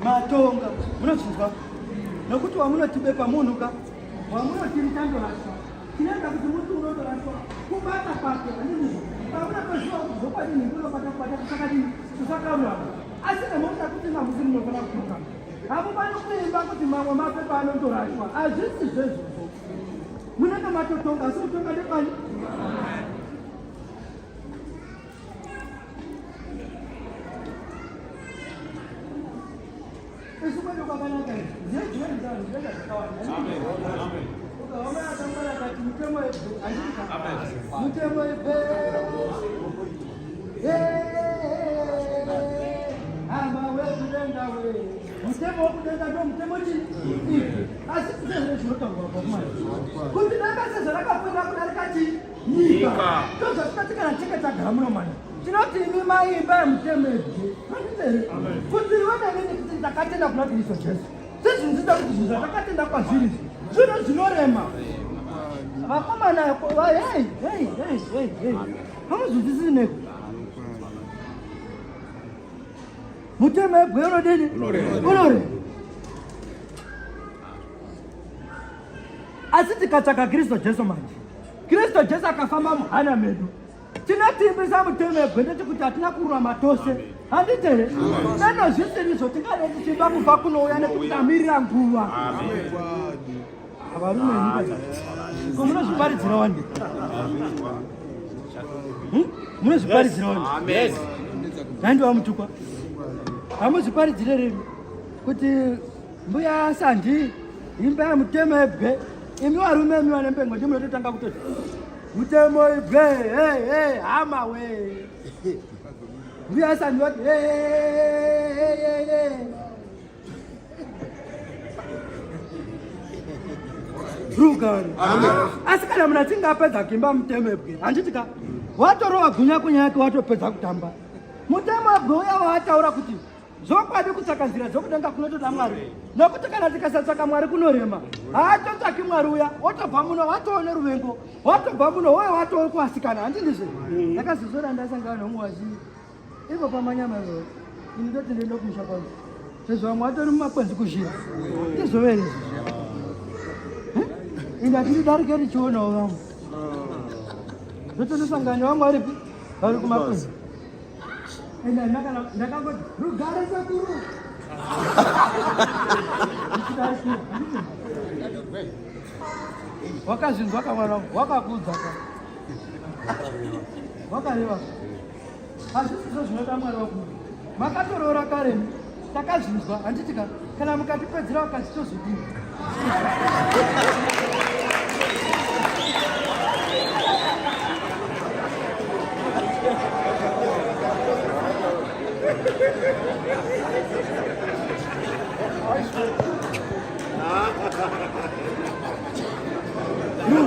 Matonga, munozvinzwa? Nokuti wamunotibepa munhu ka, wamunoti mutando raswa, tinoenda kuti muti unotoraswa kubata kwake. Handizvo, pamunotoziva kuzokwadini kunobata kusakadini kusakamwana, asi nemunoda kuti namusi munofana kutonga. Hamufani kuimba kuti mamwe mapepa anotoraswa, hazvisi zvezvozvo. Munenge matotonga, asi kutonga ndepani? Tinoti imi maimba mutemezi. Kuti wena kuti ndakatenda kuna Kristo Jesu. Zvinzita kuti zvinhu zvatakatenda kwazviri zvino zvinorema. Vakomana hey. Hamuzvizisi neko. Muteme ebwe unodini? Unore. Asi tikatsvaka Kristo Jesu manje. Kristo Jesu akafamba muhana medu. Tinatimbisa muteme ebwe ndechikuti hatina kururama tose. Handiteri, neno zvisirizo tingareti chimba kubva kunouya nekuti tamirira nguva. Avarume nyika ko munozviparidzira wani? Munozviparidzira wani? Yes. Nandiwa mutukwa. Hamuzviparidzire rimi kuti mbuya Sandi imba yamuteme ebwe imi varume imi vane mpengo ndimunototanga kutoti mutemo ebwe hey hama we mbuya Sandi wati hey Rugari. Asi kana muna tingapedza kimba mutemo ebwe handitika watorova gunya kunya yake watopedza kutamba. Mutemo ebwe uya wataura kuti zokwadi kutsvaka nzira dzokudenga kunotoda Mwari. Nokuti kana tikasatsvaka Mwari kunorema. Haatotsvaki Mwari uya, wotobva muno watoone ruvengo. Wotobva muno woye watoo kuasikana. Handindizve. Ndakazozora ndasangana nomuwazi. Ivo pamanyama yo. Ini ndoti ndenda kumusha kwangu. Sezvo vamwe vatori mumakwenzi kuzhira. Ndizovere izvi. Indi hatiridarike richionawo vamwe. Ndotonosangana vamwe vari kumakwenzi. Ndakangoti Rugare sekuru. Wakazvinzwa kamwana wangu, wakakudza ka. Wakareva. Hazvisizo zvinoda Mwari waku. Makatoroora kare, takazvinzwa, handitika kana mukatipedzera wakazvitozodini.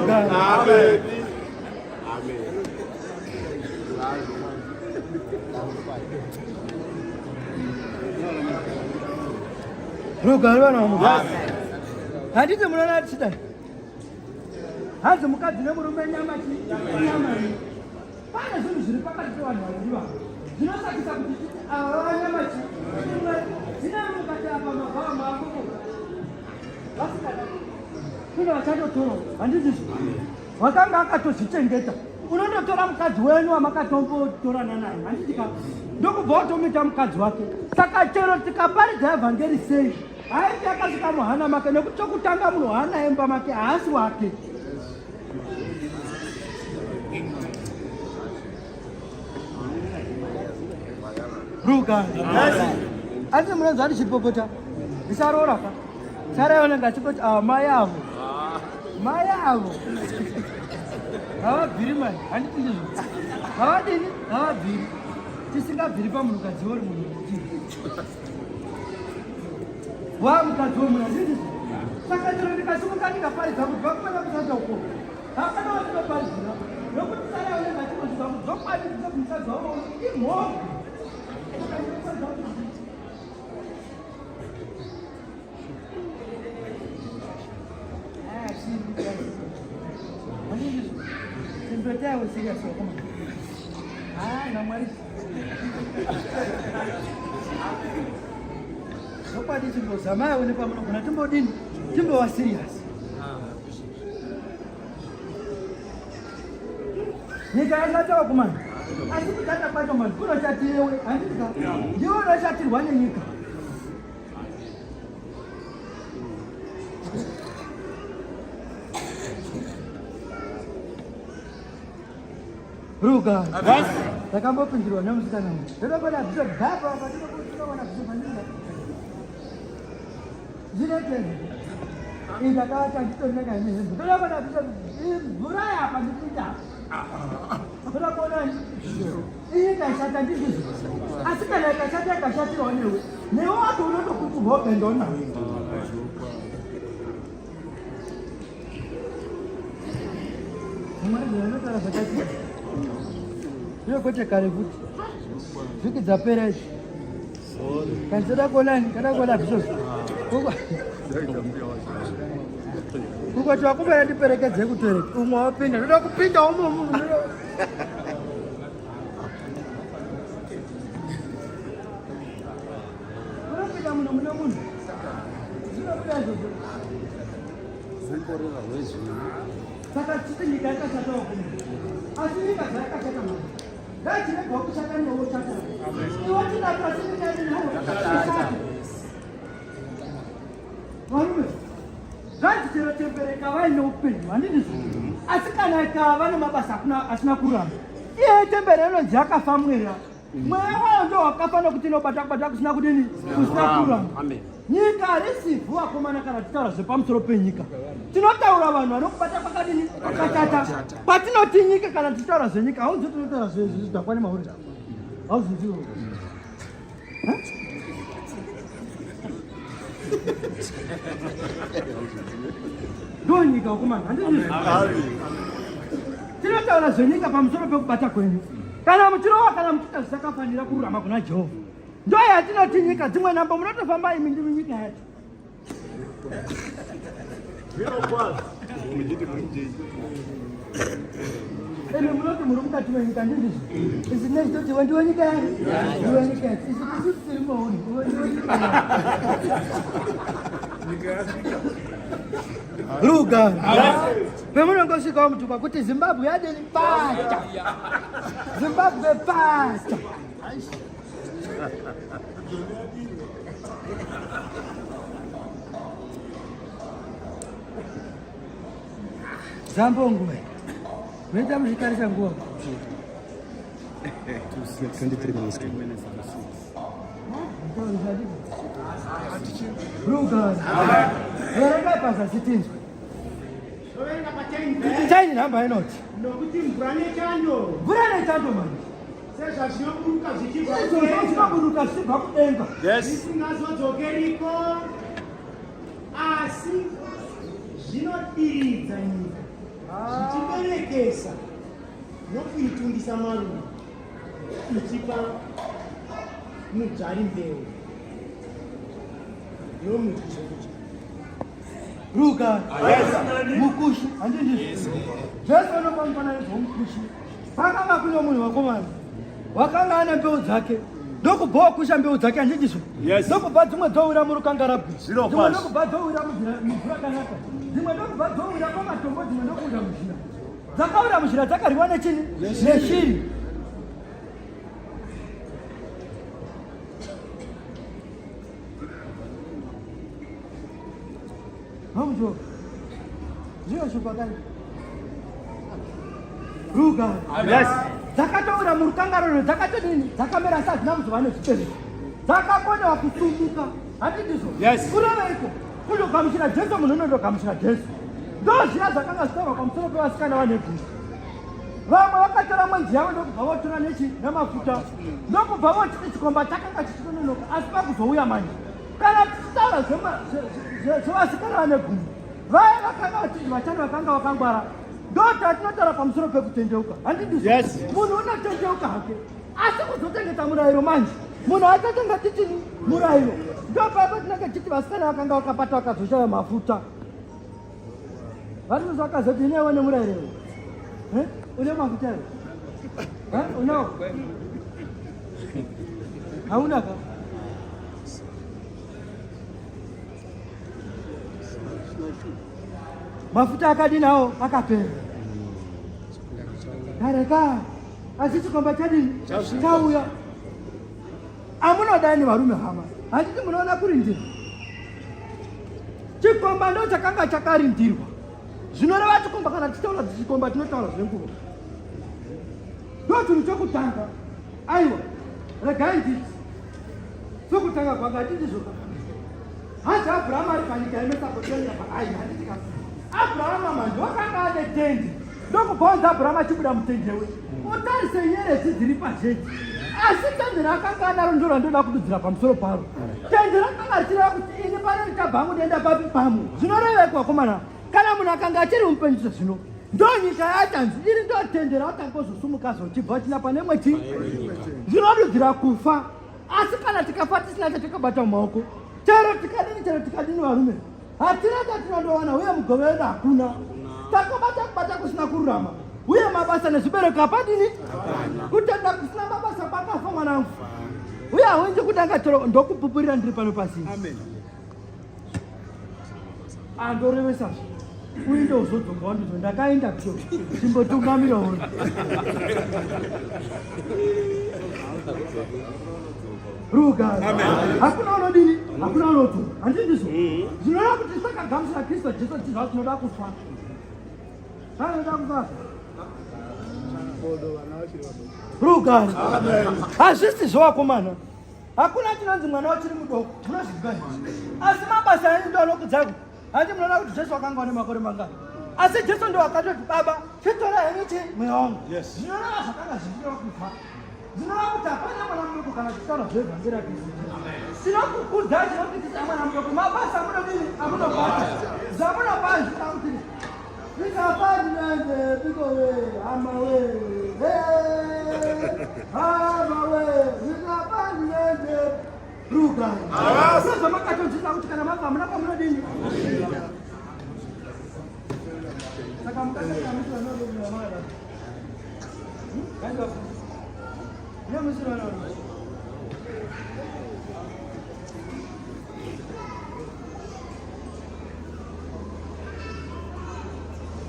Amen. Amen. Rugari vana vamu. Handiti munona chidai. Hanzi mukadzi nemurume nyama chi. Pane zvinhu zviri pakati pevanhu vaviri. Zvinosakisa kuti ava nyama chi. Dzina mukati apa mabhawa makuko. Vasikana. Kuna vachatotora. Handiti wakanga akatozvichengeta. Unondotora mukadzi wenyu wamakatombotorana naye. Handiti ka. Ndokubva watomita mukadzi wake. Saka chero tikaparidza evhangeri sei. Haiti akasvika muhana make nekuti chokutanga munhu hana emba make haasi wake. Ruka. Asi munonzwa ati chipopota. Ndisaroora ka. Saraiona ngachipoti mai avo. Mai avo. Havabviri mai. Handiti ndizvo. Havadini? Havabviri. Tisingabviri pamunhukadzi uri munhu. Mukadzi womunhu handiti. Saka chero ndikasimuka ndikaparidza kuti vakumana kusata uko. Hapana watinoparidza. Nokuti saraiona ngachipozviza kuti zokwanisa kumukadzi wavo imhoho. Simpetea usiria sio kama. Na mwari. Nopadi chimbo zamaya unepa muno kuna timbo dini. Timbo wa serious. Nikaenda kumana. Asi kutata kwacho manje kunochatirewe handika. Ndiwo unochatirwa nenyika. Ruka. Takambopindirwa nemusikana wangu. Ndinobada bvisho dhapa apa ndinokuona bvisho pandinga. Zvineteni. Indakacha nditoneka ine. Ndinobada bvisho mvura apa ndikuita. Ndinobona iyi kaishata ndizvo. Asi kana ikashata ikashatirwa newe. Newe wacho unotokuti hope ndona. Mwari anotara zvakati. Iyo kote kare kuti vhiki dzapera idzi kana toda kuona bhishopu kukoti wakumbera ndiperekedze kutoreki umwe wapinda ndoda kupinda umomo unopinda muno mune munhu zvinobuda izvozvo saka chiti nyika yakashatawo kumunhu asi nyika dzakashata mano ngachirega kushata newo chata iwo tinapasinikani nawo varume zvanzi chero tembereka vaine upenyu handizvo asi kana ikava nemabasa asina kuramba iye tembere inonzi yakafamwera mweya wayo ndo wakafa nokuti inobata kubata kusina kudini kusina kuramba nyika harisivu vakomana kana titaura zvepamusoro penyika tinotaura vanhu vanokubata kwakadini kwakatata kwatinoti nyika kana titaura zvenyika hauzi tinotaura zvidhakwa nemauri hauzizivo ndo nyika vakomana handizvo tinotaura zvenyika pamusoro pekubata kwenyu kana muchirova kana muchita zvisakafanira kururama kuna Jehovha ndo yatinoti nyika dzimwe nhambo munotofamba imi ndimi nyika yacho imi munoti muri mukati menyika ndizvo isi nezitoti ndiwe nyika yacho ndiwe nyika yacho isi tisiri maoni Ruga pemunongosvikawo mutukwa kuti Zimbabwe yadini pacha Zimbabwe pacha Zambongwe meita muzvikarisa nguva 23 minutes. Ruga verenga pazasi tinzwe chaini nhamba inoti nokuti mvura nechando manje sezvazvinoburuka zvinoburuka zvichibva kudenga zvisingazodzokeriko asi zvinodiridza nyika zvichiberekesa nokuitungisa maruva ichipa mudzvari mbeu yomuti zvekuti ruka mukushi handindizvo jesu anofananidzo mukushi pakanga kuno munhu wakomana wakanga ane mbeu dzake ndokubva kusha mbeu dzake handindizvo ndokubva dzimwe dzowira murukanga rabwi dzimwe ndokubva dzowira mumvura kanaka dzimwe ndokubva dzowira pamatombo dzimwe ndokunda muzhira dzakawira muzhira dzakaryiwa nechini neshiri hamjo zvinoshukwakani ruka dzakatoura murukangaroro dzakatodini dzakamera sadzina kuzova nezvibereko dzakakonewa kusumbuka handindizvo kureveiko kundogamuchira jesu munhu unondogamuchira jesu ndo zviya zvakanga zvitorwa pamusoro pevasikana vanebvunza vamwe vakatora mwenzi yavo ndokubva votora nemafuta ndokubva vochiti chikomba chakanga chichitononoka asi pakuzouya manje kana tichitaura zvevasikana vanegumi vaya vakanga vachiti vachani vakanga vakangwara ndota tinotaura pamusoro pekutendeuka handindizvo munhu unotendeuka hake asi kuzotengeta murayiro manje munhu achatenga tichini murayiro ndopapa tinenge titi vasikana vakanga vakapata vakazoshaya mafuta vari zvakazoti inewe nemurayiro une mafuta ere unawo haunaka mafuta akadinawo akapera kareka asi chikomba chadini chauya amunodani varume hama handiti munoona kurindirwa chikomba ndo chakanga chakarindirwa zvinoreva chikomba kana tichitaura chikomba tinotaura zvenguva ndo chinhu chokutanga aiwa regai nditi sokutanga kwanga handindizvo hanzi abhurahama ari panyika imesakotenga paai handitika abhurahama manje wakanga ane tende ndokubvaunza abhurahama achibuda mutendewe utarise nyeredzi dziri pazheji asi tende rakanga anaro ndo randoda kududzira pamusoro paro tende rakanga richireva kuti ini pano richabvangu denda papi pamwe zvinorevekwa vakomana kana munhu akanga achiri mupenjiso zvino ndo nyika yachanzi iri ndo tende ratanga kuzosumuka zochibva china pane mweti zvinodudzira kufa asi kana tikafa tisina chatikabata mumaoko chero tikadini varume hatina chatinondowana uye mugove wedu hakuna takabata kusina kururama uye mabasa nezvibereko hapadini kutenda kusina mabasa pakafa mwanangu uye hawinzi kutanga chero ndokupupurira ndiri pano pasi andorevesazvo uye ndozodzonga wandizo ndakaenda pyo chimbotungamirawo rugari hakuna unodini hakuna unotu handindizvo zvinova kuti sakagamuchira kristu jesu tizva tinoda kufa anoda kufa rugari hazvisi zvowakomana hakuna chinonzi mwana wachiri mudoko munozviziva asi mabasa enyu ndo anokudzako handi munoona kuti jesu wakanga une makore mangani asi jesu ndo wakatoti baba chitora henyu mweya wangu zvinoreva zvakanga zvichira kufa zvinova kuti hapana mwana mudoko kana tichitaura zvevhangeri rakristu tinokukudzai tinokutisa mwana mudoko mabasa amunodini amunobata zvamunobazvita kuti vikafandinende pikowe hamawe hamawe vikafandinende rugari sezvamakatodzidza kuti kana mabva hamuna kwamunodini saka mukaaamisiranoaa nemusirano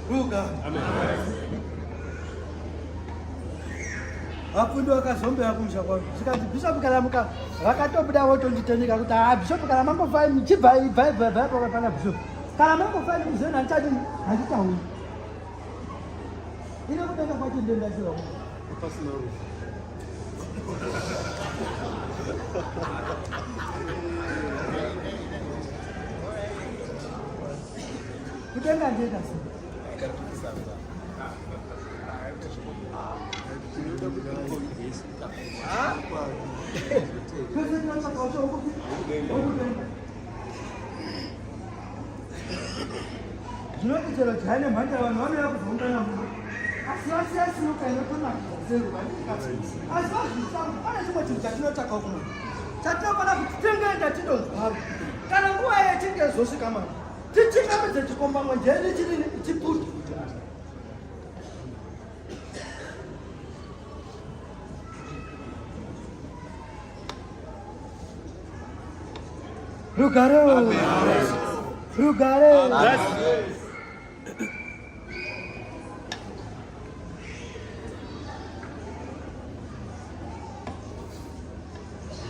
ruga vafundi vakazombera kumusha kwavo zvikati bhishopu kana muka vakatobuda votonditendeka kuti bhishopu kana mambofai chibvai pana bhishopu kana mambofai kuzeni handichadini handitauri ine kudenga kwacho ndendachira kudenga ndenda zvinoti chero chaine mhanda vanhu vanoya kuzoungana muno chatinofana kuti tengenda tindozvaro kana nguva yetingezosvika mani titingamidze chikomba mwenjeni chidini chiputi Rugare.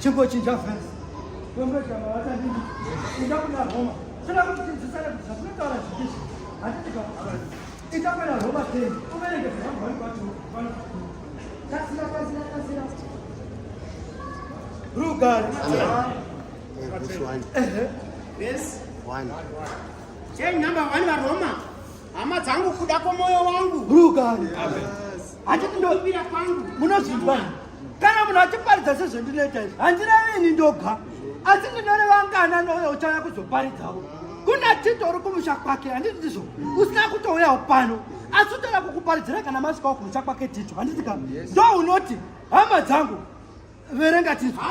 Chimbo chinja fence. Kombe kama hata nini. Itakuwa Roma. Sasa kuti sisale kusafika wala chikishi. Hatika. Itakuwa Roma tena. Umeleke kwa watu. Kasira. Rugare. This one. Yes. One. Chain number 1 wa Roma. Hama dzangu kuda kwa moyo wangu. Rugare. Hatiti ndopira kwangu. Munozimba. Kana munachiparidza sezvendinoita izvi handina ini ndoga asi ndinorevangana nouyo uchauya kuzoparidzawo kuna tito uri kumusha kwake handiti ndizvo usina kutouyawo pano asi utoda kukuparidzira kana masvikawo kumusha kwake tito handitika ndo unoti hama dzangu verenga tito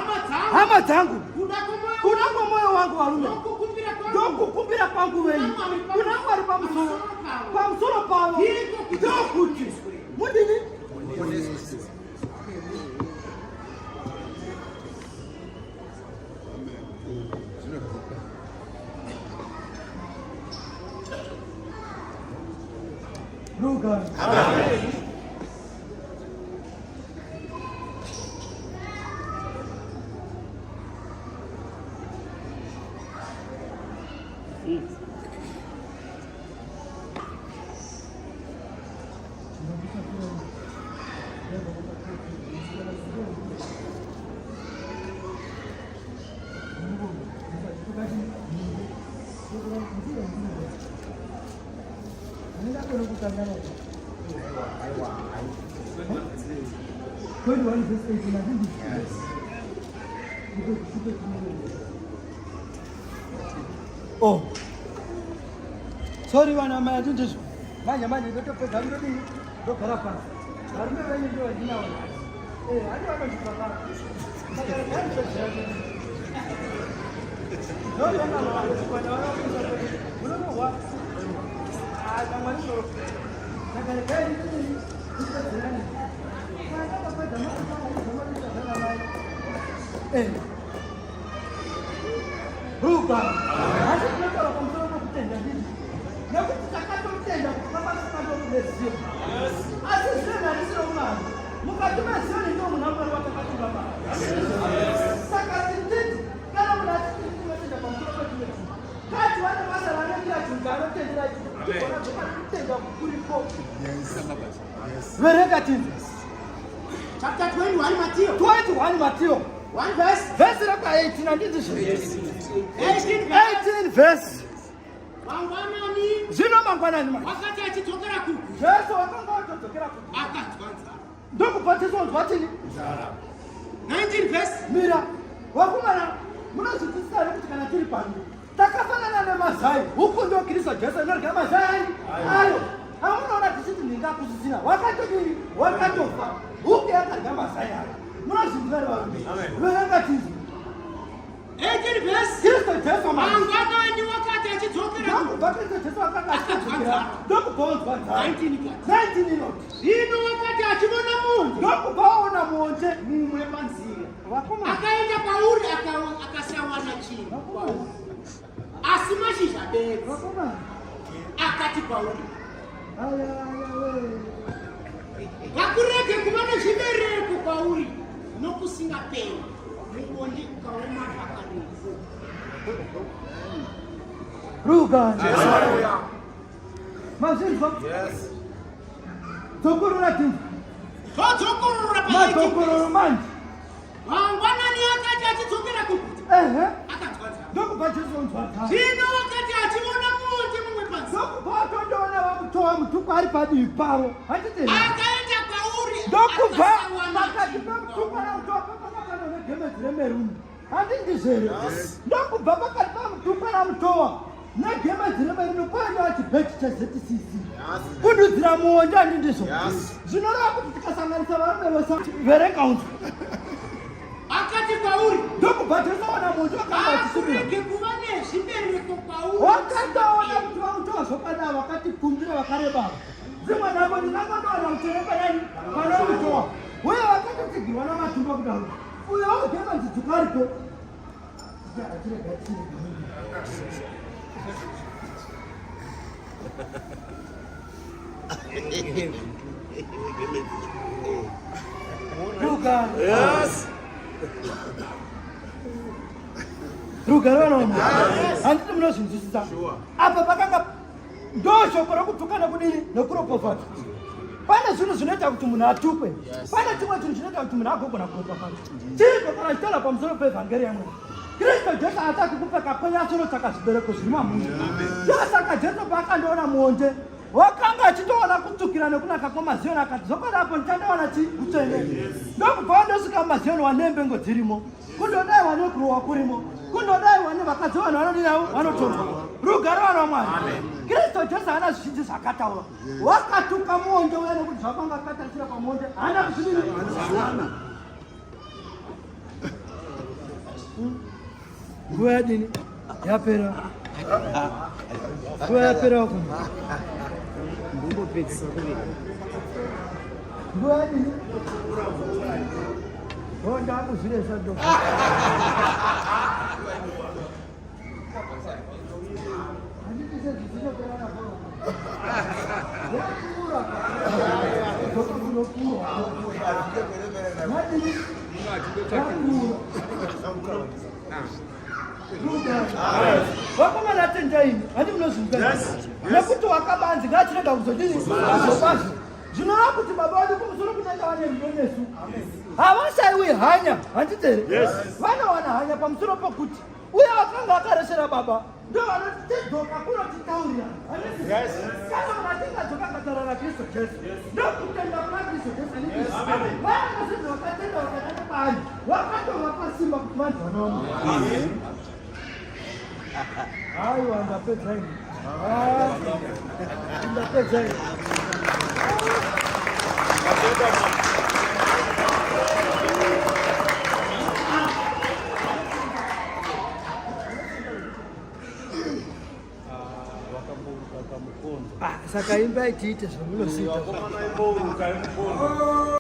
hama dzangu kuda kwomwoyo wangu varume ndokukumbira kwangu venyu kuna mwari pamusoro pavo ndokuti mudini Ruga. Amen. Oh, sorry, one of my agents. My man, you got to put $100. Look at us. I remember when you do it now. Hey, I don't want Ruga, hasi tunataka kumsoma kutenda nini? Na kutakata kutenda kama kama kumesio. Hasi sema nisio mwana. Mukatuma sio ndio mnaomba watakatu baba. Saka tindi kama mnataka kutenda kwa msoma kutenda. Kati wale basa wana kila chungano tenda hicho. Wanataka kutenda kuliko. Yes. Vereka tindi. Chapter 21 Matthew. 21 Matthew. 1 verse. Verse number 18 and this is 18 verse. Mangwanani. Zino mangwanani. Wakati achitokera ku. Yesu wakanga watokera ku. Akatwanza. Ndoko patizo watini. 19 verse. Mira. Wakumana munazvitsisa kuti kana tiri pano. Takafanana nemazai. Huko ndio Kristo Jesu ndio mazai. Ayo. Hamunaona tichiti ndingakusisina. Wakatodini. Wakatofa. Huko yakarga mazai ayo. Munazvimvera vanhu. Verenga tizi. 18 verse. Kristo Jesu mangwanani wakati achitokera ku. Bakristo Jesu akatokera. Ndoko bonzwa. 19 inoti. Zvino wakati achimona munhu. Ndoko baona monje mumwe panzira. Wakoma. Akaenda pauri akasawana chinhu. Asi mashizha beka. Wakoma. Akati pauri. Aya we. Vakurege kuva nezvibereko kwauri nokusingaperi mubondi ukaoma zvakarefu. Ruga. Mazvinzwa? Yes. Dzokorora tindi. Dzokorora madzokororo manje. Mangwanani akati achidzokera kuguta. Akatwadza. Ndokubva Jesu onzwa. Zvino wakati achimona muti mumwe panzira. Ndokubva atondoona vamutowa mutuku ari padivi pavo. Hatite. Akaenda kwauri. Ndokubva pakati pemutuku anamutowa pakanga negemedzi remeruni. Handindizere. Ndokubva pakati pemutuku anamutowa negema dziri mberi nopanda wachibheti chaZTCC kundudzira muonde andindizvo zvinoreva kuti tikasanganisa varume vose verenga unzi akati kwauri ndokubva tosaona moto wakambachisubira kuva nezvibereko kwauri wakataona kuti vautozvokada vakatipfumbira vakareba dzimwe navo ndinangotoona kuterekanani panautowa uye vakatotsigirwa namatumba kudaro uye waugema nzidzikariko rugarwana handiti munozvinzwisisa apa pakanga ndoshoko rokutukana kudini nekuropofata pane zvinhu zvinoita kuti munhu atukwe pane chimwe chinhu chinoita kuti munhu agogona kuropofata chiriko kana chitaura pamusoro pevhangeri yamwena Kristo Jesu hataki kupeka kwenyasoro saka zvibereko zviri mamunhu ndosaka Jesu paakandoona muonde wakanga achitoona kutsukira nekunaka kwamazioni akati zvokwadapo ndichandoona chi utsvene ndokubva wandosvika mumazioni wanembengo dzirimo kundodaiwa nekurohwa kurimo kundodaiwa nevakadzi vanhu vanodinawo vanotorwa rugare vanhu vamwari Kristo Jesu haana zvizhinji zvakataura wakatuka muonde uya nekuti zvakanga akatarishira pamuonde haana kuzvidini nguva yadini yapera nguva yapera wakuma ndimbopedzisa kuvika nguva yadini ndakuzviresa do wakomana tendaini handi munozvinzwa nekuti wakabanzi ngachirega kuzodini azopazvo zvinoreva kuti baba vadu kumusoro kunenge vane rudo nesu havashaiwi hanya handitere vanowana hanya pamusoro pokuti uye vakanga vakareshera baba ndo vanoti tidzoka kunotitaurira kana unatingadzoka katarana Kristo Jesu ndokutenda kuna Kristo Jesu vaanazvinhu vakatenda vakadana paari vakatova pasimba kuti vanhu vanoona aiwa ndapedzaini ndapedzaini saka imba itiite zvamunosita